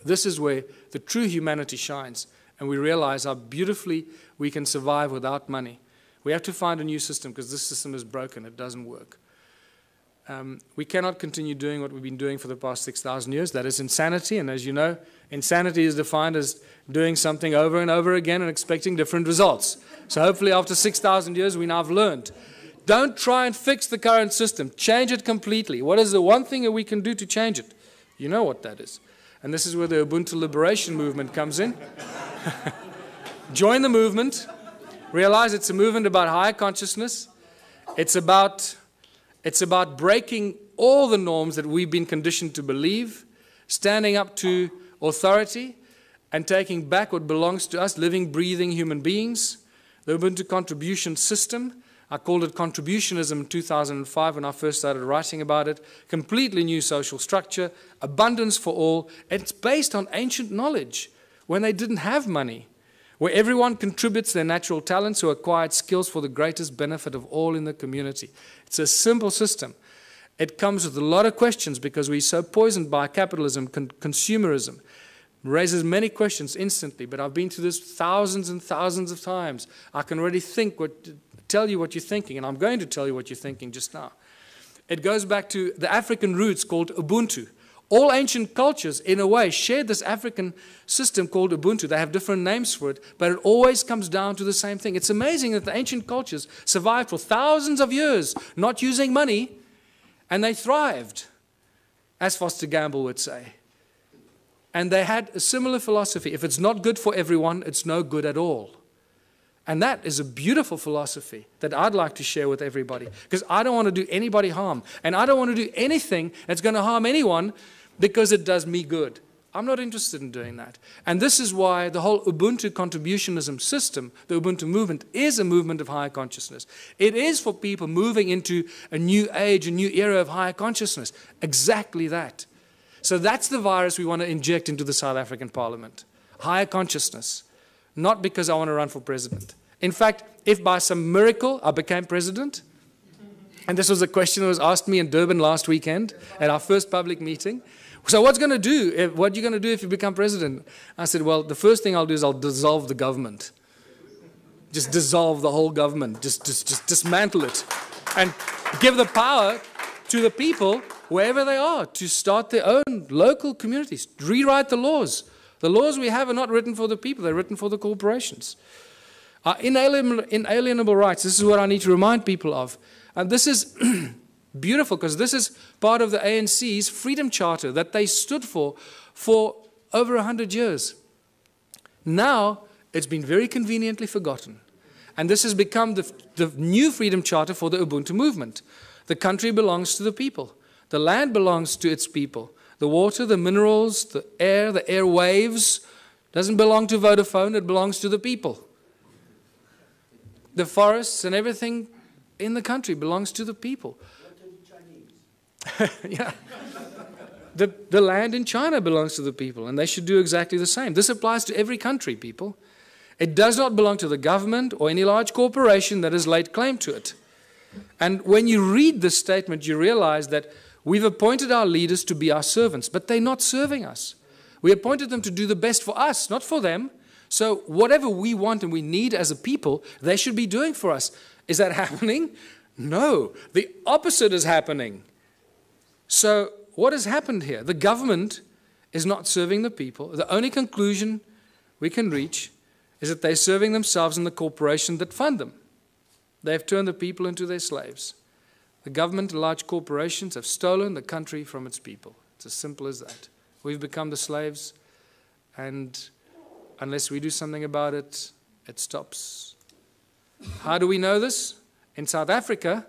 This is where the true humanity shines, and we realize how beautifully we can survive without money. We have to find a new system, because this system is broken. It doesn't work. We cannot continue doing what we've been doing for the past 6,000 years. That is insanity, and as you know, insanity is defined as doing something over and over again and expecting different results. So hopefully after 6,000 years we now have learned. Don't try and fix the current system. Change it completely. What is the one thing that we can do to change it? You know what that is. And this is where the Ubuntu liberation movement comes in. Join the movement. Realize it's a movement about higher consciousness. It's about breaking all the norms that we've been conditioned to believe, standing up to authority, and taking back what belongs to us, living, breathing human beings. The Ubuntu contribution system, I called it Contributionism in 2005 when I first started writing about it. Completely new social structure, abundance for all. It's based on ancient knowledge when they didn't have money, where everyone contributes their natural talents or acquired skills for the greatest benefit of all in the community. It's a simple system. It comes with a lot of questions because we're so poisoned by capitalism, consumerism. It raises many questions instantly, but I've been through this thousands and thousands of times. I can already tell you what you're thinking, and I'm going to tell you what you're thinking just now. It goes back to the African roots called Ubuntu. All ancient cultures, in a way, shared this African system called Ubuntu. They have different names for it, but it always comes down to the same thing. It's amazing that the ancient cultures survived for thousands of years, not using money, and they thrived, as Foster Gamble would say. And they had a similar philosophy. If it's not good for everyone, it's no good at all. And that is a beautiful philosophy that I'd like to share with everybody, because I don't want to do anybody harm. And I don't want to do anything that's going to harm anyone because it does me good. I'm not interested in doing that. And this is why the whole Ubuntu contributionism system, the Ubuntu movement, is a movement of higher consciousness. It is for people moving into a new age, a new era of higher consciousness. Exactly that. So that's the virus we want to inject into the South African Parliament. Higher consciousness. Not because I want to run for president. In fact, if by some miracle I became president, and this was a question that was asked me in Durban last weekend at our first public meeting. So what are you going to do if you become president? I said, well, the first thing I'll do is I'll dissolve the government. Just dissolve the whole government. Just dismantle it. And give the power to the people, wherever they are, to start their own local communities. Rewrite the laws. The laws we have are not written for the people, they're written for the corporations. Inalienable rights, this is what I need to remind people of. And this is beautiful, because this is part of the ANC's Freedom Charter that they stood for over 100 years. Now, it's been very conveniently forgotten. And this has become the new Freedom Charter for the Ubuntu movement. The country belongs to the people. The land belongs to its people. The water, the minerals, the airwaves, doesn't belong to Vodafone, it belongs to the people. The forests and everything in the country belongs to the people. Yeah. The land in China belongs to the people, and they should do exactly the same. This applies to every country, people. It does not belong to the government or any large corporation that has laid claim to it. And when you read this statement, you realize that we've appointed our leaders to be our servants, but they're not serving us. We appointed them to do the best for us, not for them. So whatever we want and we need as a people, they should be doing for us. Is that happening? No. The opposite is happening. So what has happened here? The government is not serving the people. The only conclusion we can reach is that they're serving themselves and the corporation that fund them. They've turned the people into their slaves. The government and large corporations have stolen the country from its people. It's as simple as that. We've become the slaves, and unless we do something about it, it stops. How do we know this? In South Africa,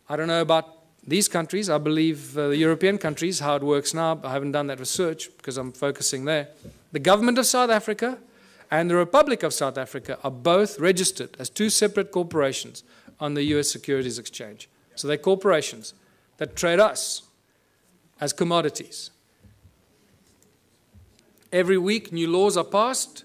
I don't know about these countries. I believe the European countries, how it works now. I haven't done that research because I'm focusing there. The government of South Africa and the Republic of South Africa are both registered as two separate corporations on the US Securities Exchange. So they're corporations that trade us as commodities. Every week, new laws are passed.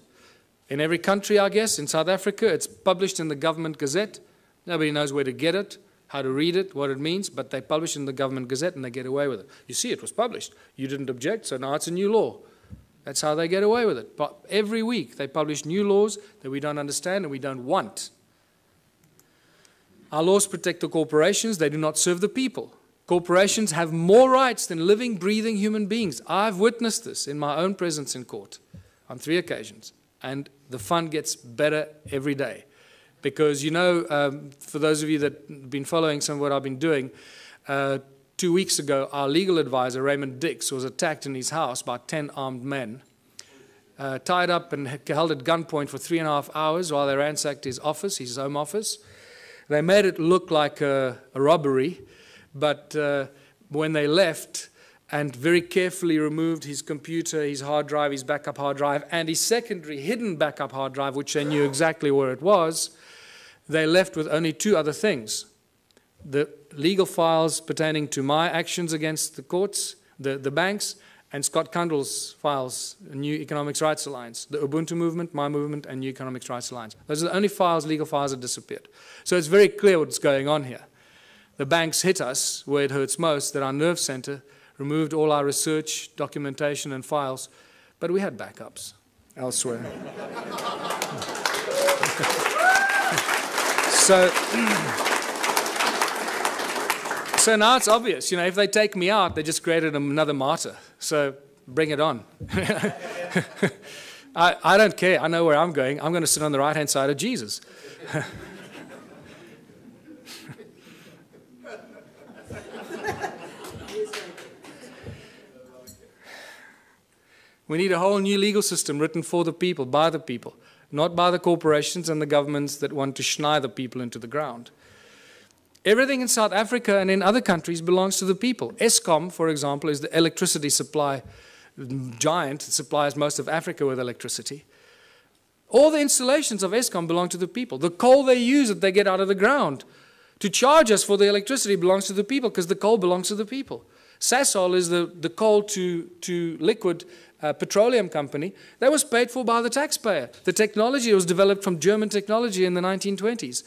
In every country, I guess. In South Africa, it's published in the government gazette. Nobody knows where to get it, how to read it, what it means, but they publish it in the government gazette and they get away with it. You see, it was published. You didn't object, so now it's a new law. That's how they get away with it. But every week, they publish new laws that we don't understand and we don't want. Our laws protect the corporations. They do not serve the people. Corporations have more rights than living, breathing human beings. I've witnessed this in my own presence in court on 3 occasions. And the fun gets better every day. Because, you know, for those of you that have been following some of what I've been doing, 2 weeks ago, our legal advisor, Raymond Dix, was attacked in his house by 10 armed men, tied up and held at gunpoint for 3.5 hours while they ransacked his office, his home office. They made it look like a robbery, but when they left and very carefully removed his computer, his hard drive, his backup hard drive, and his secondary hidden backup hard drive, which they knew exactly where it was, they left with only 2 other things. The legal files pertaining to my actions against the courts, the banks, and Scott Kundle's files, New Economics Rights Alliance, the Ubuntu movement, my movement, and New Economics Rights Alliance. Those are the only files, legal files that disappeared. So it's very clear what's going on here. The banks hit us where it hurts most, that our nerve center removed all our research, documentation, and files, but we had backups elsewhere. So now it's obvious, you know, if they take me out, they just created another martyr. So bring it on. I don't care. I know where I'm going. I'm going to sit on the right-hand side of Jesus. We need a whole new legal system written for the people, by the people, not by the corporations and the governments that want to schneid the people into the ground. Everything in South Africa and in other countries belongs to the people. Eskom, for example, is the electricity supply giant. It supplies most of Africa with electricity. All the installations of Eskom belong to the people. The coal they use that they get out of the ground to charge us for the electricity belongs to the people because the coal belongs to the people. Sasol is the coal to liquid petroleum company that was paid for by the taxpayer. The technology was developed from German technology in the 1920s.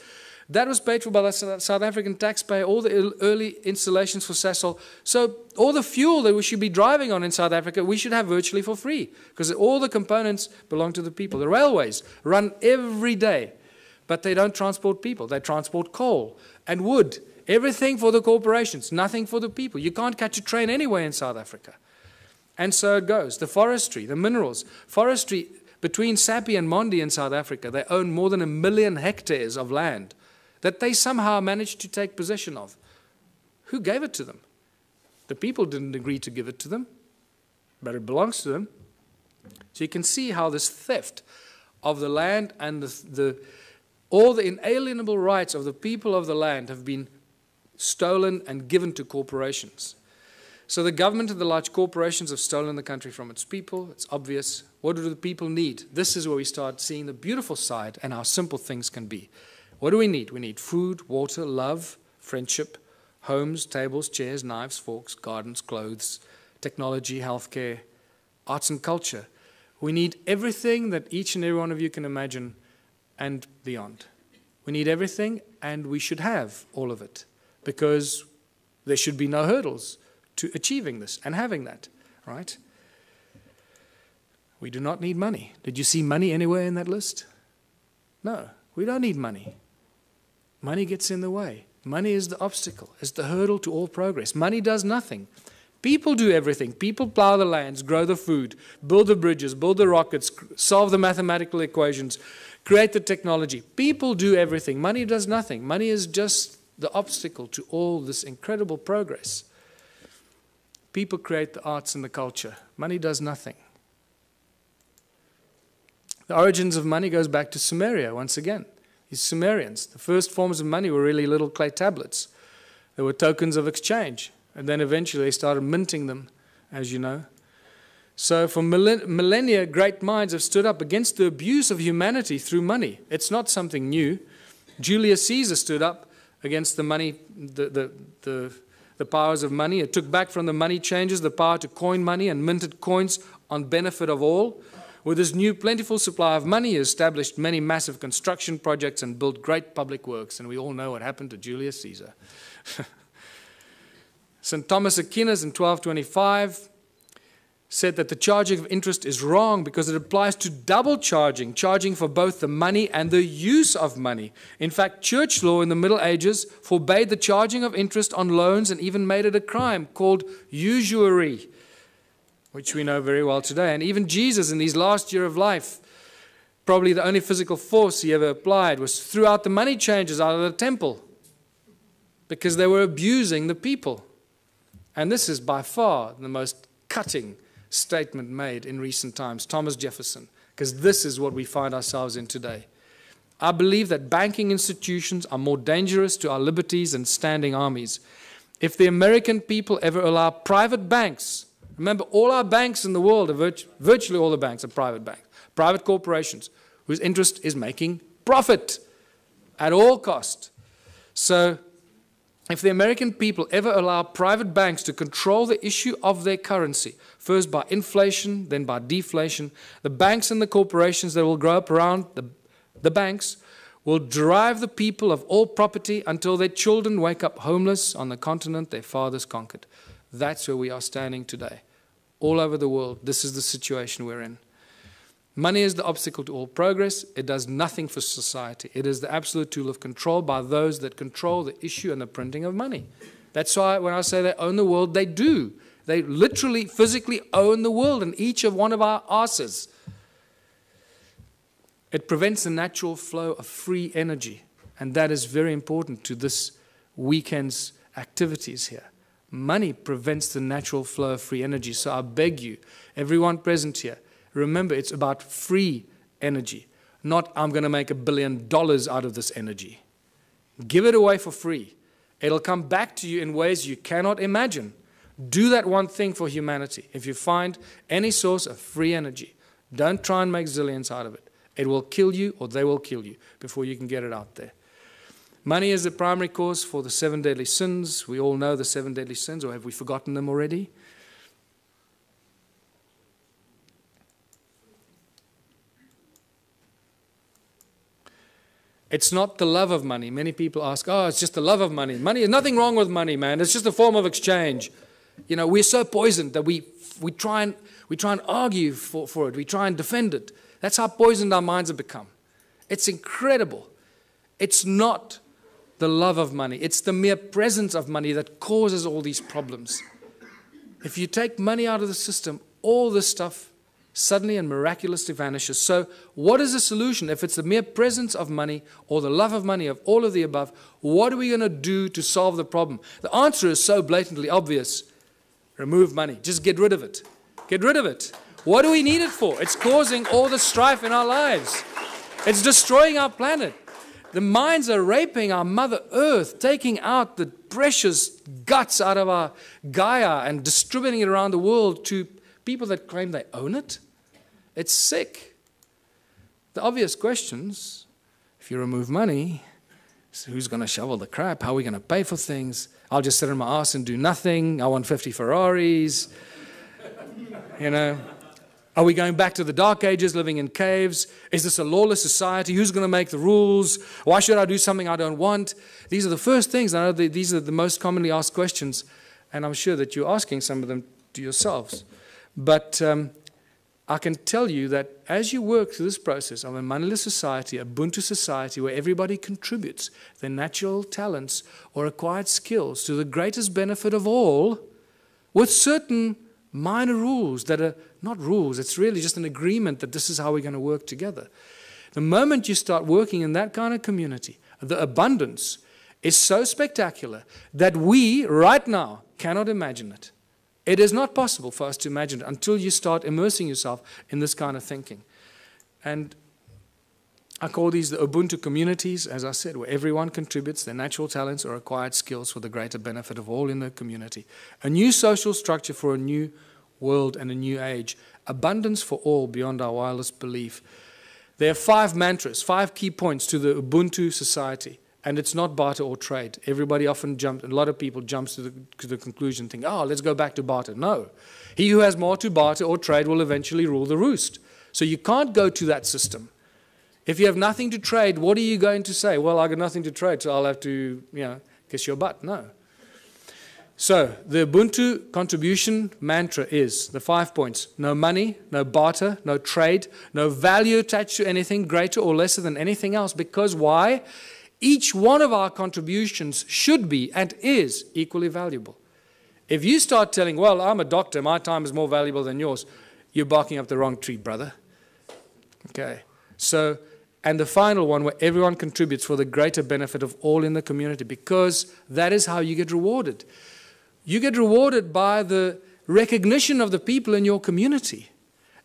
That was paid for by the South African taxpayer, all the early installations for Sasol. So all the fuel that we should be driving on in South Africa, we should have virtually for free because all the components belong to the people. The railways run every day, but they don't transport people. They transport coal and wood. Everything for the corporations, nothing for the people. You can't catch a train anywhere in South Africa. And so it goes. The forestry, the minerals. Forestry, between Sappi and Mondi in South Africa, they own more than 1 million hectares of land that they somehow managed to take possession of. Who gave it to them? The people didn't agree to give it to them, but it belongs to them. So you can see how this theft of the land and all the inalienable rights of the people of the land have been stolen and given to corporations. So the government and the large corporations have stolen the country from its people. It's obvious. What do the people need? This is where we start seeing the beautiful side and how simple things can be. What do we need? We need food, water, love, friendship, homes, tables, chairs, knives, forks, gardens, clothes, technology, healthcare, arts and culture. We need everything that each and every one of you can imagine and beyond. We need everything, and we should have all of it because there should be no hurdles to achieving this and having that, right? We do not need money. Did you see money anywhere in that list? No, we don't need money. Money gets in the way. Money is the obstacle, is the hurdle to all progress. Money does nothing. People do everything. People plow the lands, grow the food, build the bridges, build the rockets, solve the mathematical equations, create the technology. People do everything. Money does nothing. Money is just the obstacle to all this incredible progress. People create the arts and the culture. Money does nothing. The origins of money goes back to Sumeria once again. These Sumerians, the first forms of money were really little clay tablets. They were tokens of exchange. And then eventually they started minting them, as you know. So for millennia, great minds have stood up against the abuse of humanity through money. It's not something new. Julius Caesar stood up against the money, the powers of money. It took back from the money changers the power to coin money and minted coins on benefit of all. With this new plentiful supply of money, he established many massive construction projects and built great public works. And we all know what happened to Julius Caesar. St. Thomas Aquinas in 1225 said that the charging of interest is wrong because it applies to double charging, charging for both the money and the use of money. In fact, church law in the Middle Ages forbade the charging of interest on loans and even made it a crime called usury, which we know very well today. And even Jesus in his last year of life, probably the only physical force he ever applied was threw out the money changers out of the temple because they were abusing the people. And this is by far the most cutting statement made in recent times, Thomas Jefferson, because this is what we find ourselves in today. I believe that banking institutions are more dangerous to our liberties than standing armies. If the American people ever allow private banks, remember all our banks in the world, are virtually all the banks are private banks, private corporations, whose interest is making profit at all cost. So if the American people ever allow private banks to control the issue of their currency, first by inflation, then by deflation, the banks and the corporations that will grow up around the banks will drive the people of all property until their children wake up homeless on the continent their fathers conquered. That's where we are standing today. All over the world, this is the situation we're in. Money is the obstacle to all progress. It does nothing for society. It is the absolute tool of control by those that control the issue and the printing of money. That's why when I say they own the world, they do. They literally, physically own the world and each of one of our asses. It prevents the natural flow of free energy. And that is very important to this weekend's activities here. Money prevents the natural flow of free energy. So I beg you, everyone present here, remember, it's about free energy, not I'm going to make $1 billion out of this energy. Give it away for free. It'll come back to you in ways you cannot imagine. Do that one thing for humanity. If you find any source of free energy, don't try and make zillions out of it. It will kill you or they will kill you before you can get it out there. Money is the primary cause for the 7 deadly sins. We all know the 7 deadly sins, or have we forgotten them already? It's not the love of money. Many people ask, oh, it's just the love of money. Money, there's nothing wrong with money, man. It's just a form of exchange. You know, we're so poisoned that we try and argue for it. We try and defend it. That's how poisoned our minds have become. It's incredible. It's not the love of money. It's the mere presence of money that causes all these problems. If you take money out of the system, all this stuff suddenly and miraculously vanishes. So what is the solution? If it's the mere presence of money or the love of money, of all of the above, what are we going to do to solve the problem? The answer is so blatantly obvious. Remove money. Just get rid of it. Get rid of it. What do we need it for? It's causing all the strife in our lives. It's destroying our planet. The mines are raping our Mother Earth, taking out the precious guts out of our Gaia and distributing it around the world to people that claim they own it. It's sick. The obvious questions, if you remove money, so who's going to shovel the crap? How are we going to pay for things? I'll just sit on my ass and do nothing. I want 50 Ferraris. You know, are we going back to the Dark Ages, living in caves? Is this a lawless society? Who's going to make the rules? Why should I do something I don't want? These are the first things. I know these are the most commonly asked questions, and I'm sure that you're asking some of them to yourselves. But I can tell you that as you work through this process of a moneyless society, Ubuntu society, where everybody contributes their natural talents or acquired skills to the greatest benefit of all, with certain minor rules that are not rules, it's really just an agreement that this is how we're going to work together. The moment you start working in that kind of community, the abundance is so spectacular that we, right now, cannot imagine it. It is not possible for us to imagine it until you start immersing yourself in this kind of thinking. And I call these the Ubuntu communities, as I said, where everyone contributes their natural talents or acquired skills for the greater benefit of all in the community. A new social structure for a new world and a new age. Abundance for all beyond our wildest belief. There are 5 mantras, 5 key points to the Ubuntu society. And it's not barter or trade. Everybody often jumps, a lot of people jump to the conclusion, think, oh, let's go back to barter. No. He who has more to barter or trade will eventually rule the roost. So you can't go to that system. If you have nothing to trade, what are you going to say? Well, I got nothing to trade, so I'll have to, kiss your butt. No. So the Ubuntu contribution mantra is the 5 points. No money, no barter, no trade, no value attached to anything greater or lesser than anything else. Because why? Each one of our contributions should be and is equally valuable. If you start telling, well, I'm a doctor, my time is more valuable than yours, you're barking up the wrong tree, brother. Okay. So, and the final one, where everyone contributes for the greater benefit of all in the community, because that is how you get rewarded. You get rewarded by the recognition of the people in your community.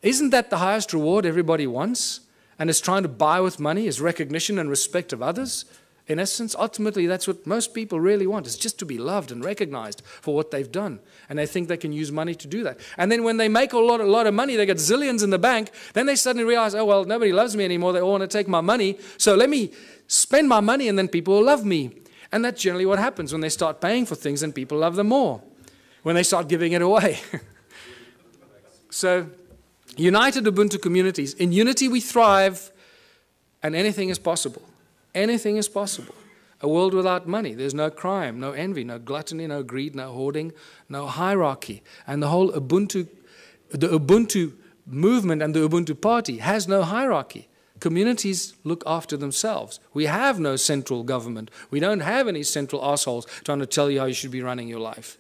Isn't that the highest reward everybody wants and is trying to buy with money, is recognition and respect of others? In essence, ultimately, that's what most people really want, is just to be loved and recognized for what they've done. And they think they can use money to do that. And then when they make a lot of money, they get zillions in the bank, then they suddenly realize, oh, well, nobody loves me anymore. They all want to take my money. So let me spend my money and then people will love me. And that's generally what happens when they start paying for things and people love them more, when they start giving it away. So, united Ubuntu communities. In unity we thrive and anything is possible. Anything is possible. A world without money. There's no crime, no envy, no gluttony, no greed, no hoarding, no hierarchy. And the whole Ubuntu movement and the Ubuntu party has no hierarchy. Communities look after themselves. We have no central government. We don't have any central assholes trying to tell you how you should be running your life.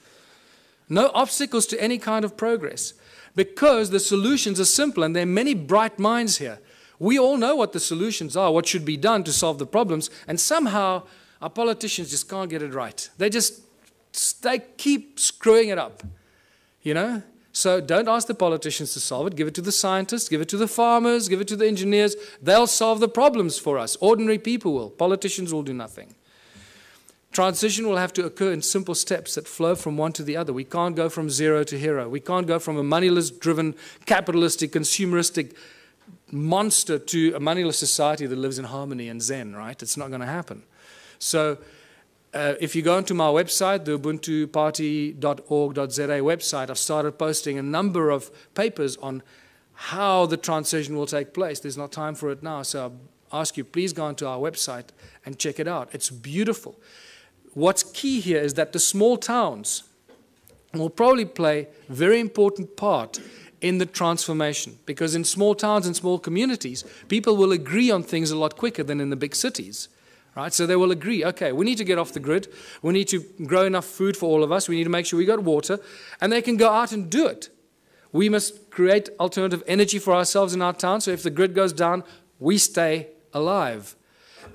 No obstacles to any kind of progress, because the solutions are simple and there are many bright minds here. We all know what the solutions are, what should be done to solve the problems, and somehow our politicians just can't get it right. They keep screwing it up, So don't ask the politicians to solve it. Give it to the scientists, give it to the farmers, give it to the engineers. They'll solve the problems for us. Ordinary people will. Politicians will do nothing. Transition will have to occur in simple steps that flow from one to the other. We can't go from zero to hero. We can't go from a moneyless-driven, capitalistic, consumeristic monster to a moneyless society that lives in harmony and zen, right? It's not going to happen. So if you go onto my website, the ubuntuparty.org.za website, I've started posting a number of papers on how the transition will take place. There's not time for it now, so I ask you, please go onto our website and check it out. It's beautiful. What's key here is that the small towns will probably play a very important part in the transformation, because in small towns and small communities, people will agree on things a lot quicker than in the big cities. Right? So they will agree, okay, we need to get off the grid, we need to grow enough food for all of us, we need to make sure we got water, and they can go out and do it. We must create alternative energy for ourselves in our town, so if the grid goes down, we stay alive.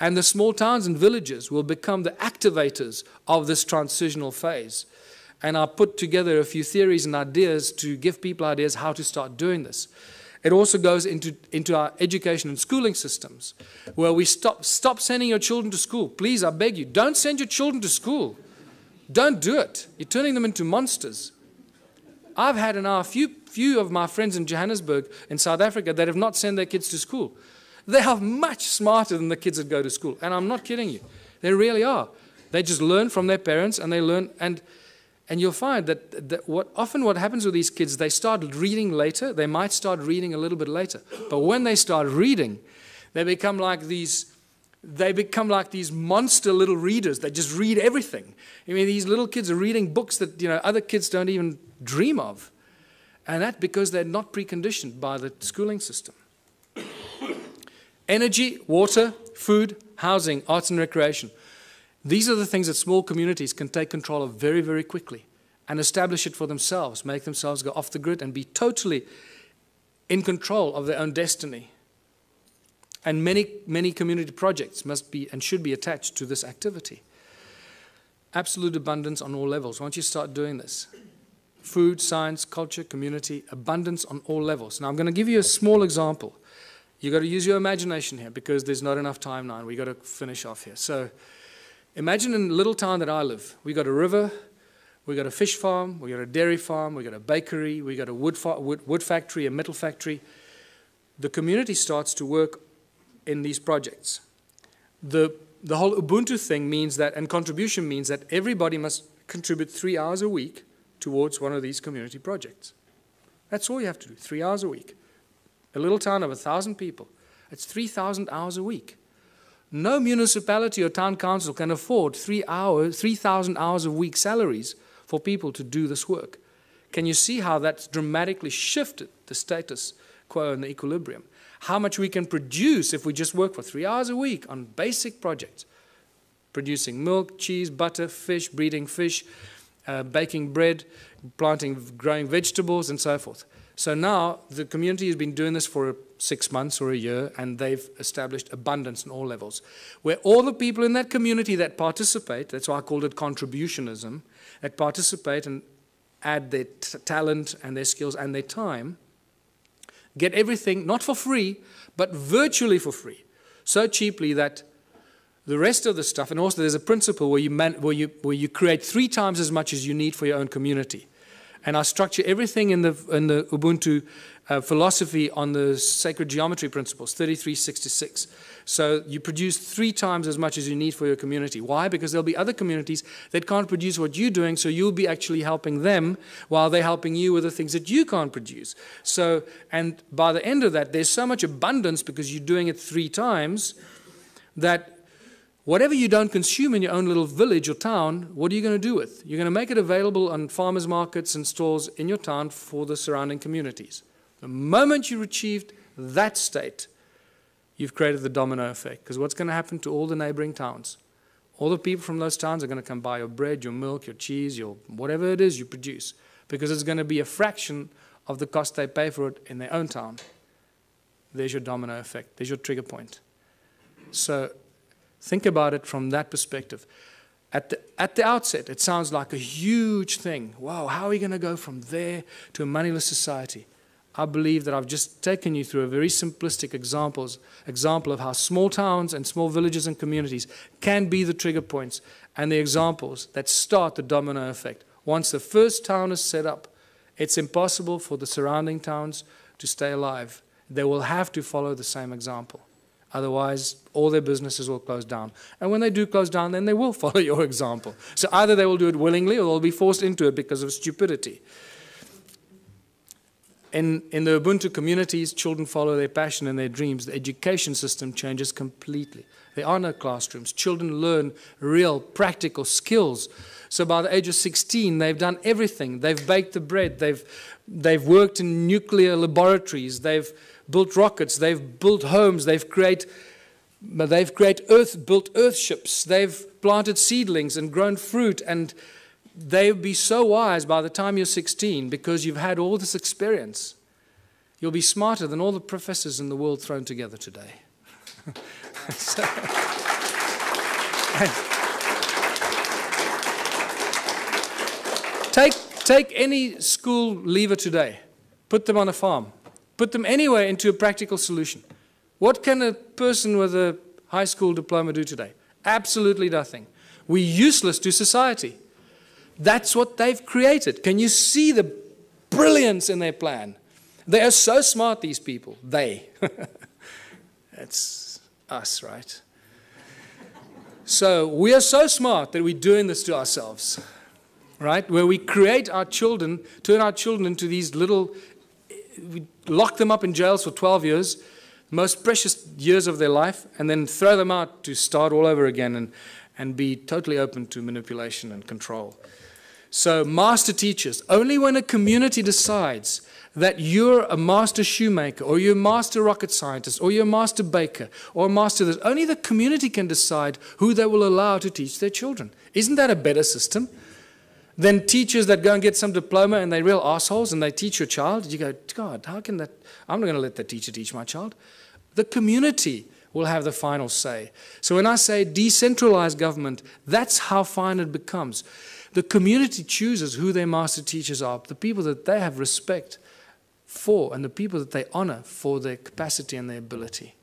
And the small towns and villages will become the activators of this transitional phase. And I put together a few theories and ideas to give people ideas how to start doing this. It also goes into our education and schooling systems, where we stop sending your children to school. Please, I beg you, don't send your children to school. Don't do it. You're turning them into monsters. I've had a few of my friends in Johannesburg, in South Africa, that have not sent their kids to school. They are much smarter than the kids that go to school. And I'm not kidding you. They really are. They just learn from their parents, and they learn, and you'll find that often what happens with these kids, they start reading later. They might start reading a little bit later. But when they start reading, they become like these monster little readers that just read everything. I mean, these little kids are reading books that other kids don't even dream of. And that's because they're not preconditioned by the schooling system. Energy, water, food, housing, arts and recreation. These are the things that small communities can take control of very, very quickly and establish it for themselves, make themselves go off the grid and be totally in control of their own destiny. And many, many community projects must be and should be attached to this activity. Absolute abundance on all levels. Once you start doing this, food, science, culture, community, abundance on all levels. Now I'm going to give you a small example. You've got to use your imagination here because there's not enough time now and we've got to finish off here. So imagine in the little town that I live, we've got a river, we've got a fish farm, we've got a dairy farm, we've got a bakery, we've got a wood factory, a metal factory. The community starts to work in these projects. The whole Ubuntu thing means that, and contribution means that everybody must contribute 3 hours a week towards one of these community projects. That's all you have to do, 3 hours a week. A little town of 1,000 people, it's 3,000 hours a week. No municipality or town council can afford 3,000 hours a week salaries for people to do this work. Can you see how that's dramatically shifted the status quo and the equilibrium? How much we can produce if we just work for 3 hours a week on basic projects. Producing milk, cheese, butter, fish, breeding fish, baking bread, growing vegetables, and so forth. So now the community has been doing this for 6 months or a year, and they've established abundance on all levels, where all the people in that community that participate, that's why I called it contributionism, that participate and add their talent and their skills and their time, get everything, not for free, but virtually for free, so cheaply that the rest of the stuff, and also there's a principle where you create 3 times as much as you need for your own community. And I structure everything in the Ubuntu philosophy on the sacred geometry principles, 3366. So you produce 3 times as much as you need for your community. Why? Because there'll be other communities that can't produce what you're doing, so you'll be actually helping them while they're helping you with the things that you can't produce. So, and by the end of that, there's so much abundance because you're doing it 3 times that whatever you don't consume in your own little village or town, what are you going to do with? You're going to make it available on farmers markets and stores in your town for the surrounding communities. The moment you achieved that state, you've created the domino effect. Because what's going to happen to all the neighboring towns? All the people from those towns are going to come buy your bread, your milk, your cheese, your whatever it is you produce. Because it's going to be a fraction of the cost they pay for it in their own town. There's your domino effect. There's your trigger point. So think about it from that perspective. At the outset, it sounds like a huge thing. Wow, how are we going to go from there to a moneyless society? I believe that I've just taken you through a very simplistic example of how small towns and small villages and communities can be the trigger points and the examples that start the domino effect. Once the first town is set up, it's impossible for the surrounding towns to stay alive. They will have to follow the same example. Otherwise, all their businesses will close down. And when they do close down, then they will follow your example. So either they will do it willingly or they'll be forced into it because of stupidity. In the Ubuntu communities, children follow their passion and their dreams. The education system changes completely. There are no classrooms. Children learn real, practical skills. So by the age of 16, they've done everything. They've baked the bread. They've worked in nuclear laboratories. They've built rockets. They've built homes. They've built earthships. They've planted seedlings and grown fruit. And they'll be so wise by the time you're 16 because you've had all this experience. You'll be smarter than all the professors in the world thrown together today. Take any school leaver today, put them on a farm, put them anywhere into a practical solution. What can a person with a high school diploma do today? Absolutely nothing. We're useless to society. That's what they've created. Can you see the brilliance in their plan? They are so smart, these people. They. It's us, right? So we are so smart that we're doing this to ourselves, right? Where we create our children, turn our children into these little, we lock them up in jails for 12 years, most precious years of their life, and then throw them out to start all over again and be totally open to manipulation and control. So master teachers, only when a community decides that you're a master shoemaker, or you're a master rocket scientist, or you're a master baker, or a master this, only the community can decide who they will allow to teach their children. Isn't that a better system than teachers that go and get some diploma and they're real assholes and they teach your child? You go, God, how can that? I'm not going to let that teacher teach my child. The community will have the final say. So when I say decentralized government, that's how fine it becomes. The community chooses who their master teachers are, the people that they have respect for, and the people that they honor for their capacity and their ability.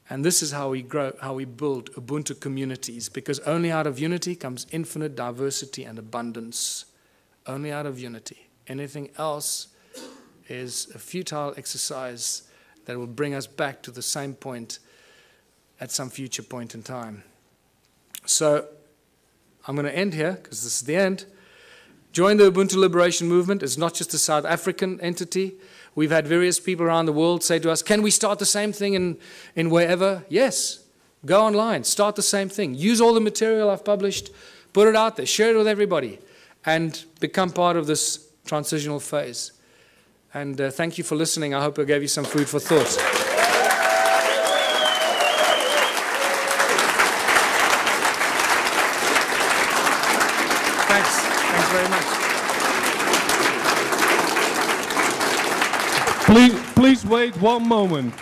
And this is how we grow, how we build Ubuntu communities, because only out of unity comes infinite diversity and abundance. Only out of unity. Anything else is a futile exercise that will bring us back to the same point at some future point in time. So I'm going to end here, because this is the end. Join the Ubuntu Liberation Movement. It's not just a South African entity. We've had various people around the world say to us, can we start the same thing in wherever? Yes. Go online. Start the same thing. Use all the material I've published. Put it out there. Share it with everybody. And become part of this transitional phase. And thank you for listening. I hope I gave you some food for thought. Thanks. Thanks very much. Please wait one moment.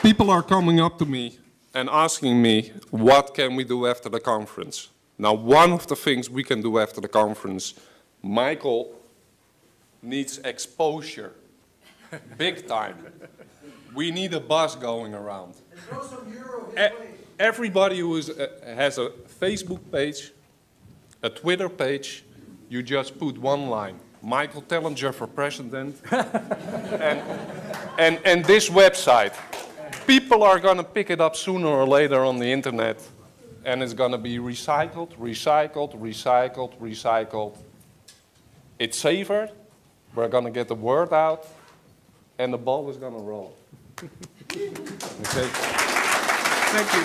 People are coming up to me and asking me, what can we do after the conference? Now, one of the things we can do after the conference, Michael needs exposure, big time. We need a bus going around. Everybody who has a Facebook page, a Twitter page, you just put one line, Michael Tellinger for president, and this website. People are going to pick it up sooner or later on the internet, and it's going to be recycled, recycled, recycled, recycled. It's safer, we're going to get the word out, and the ball is going to roll. Okay. Thank you.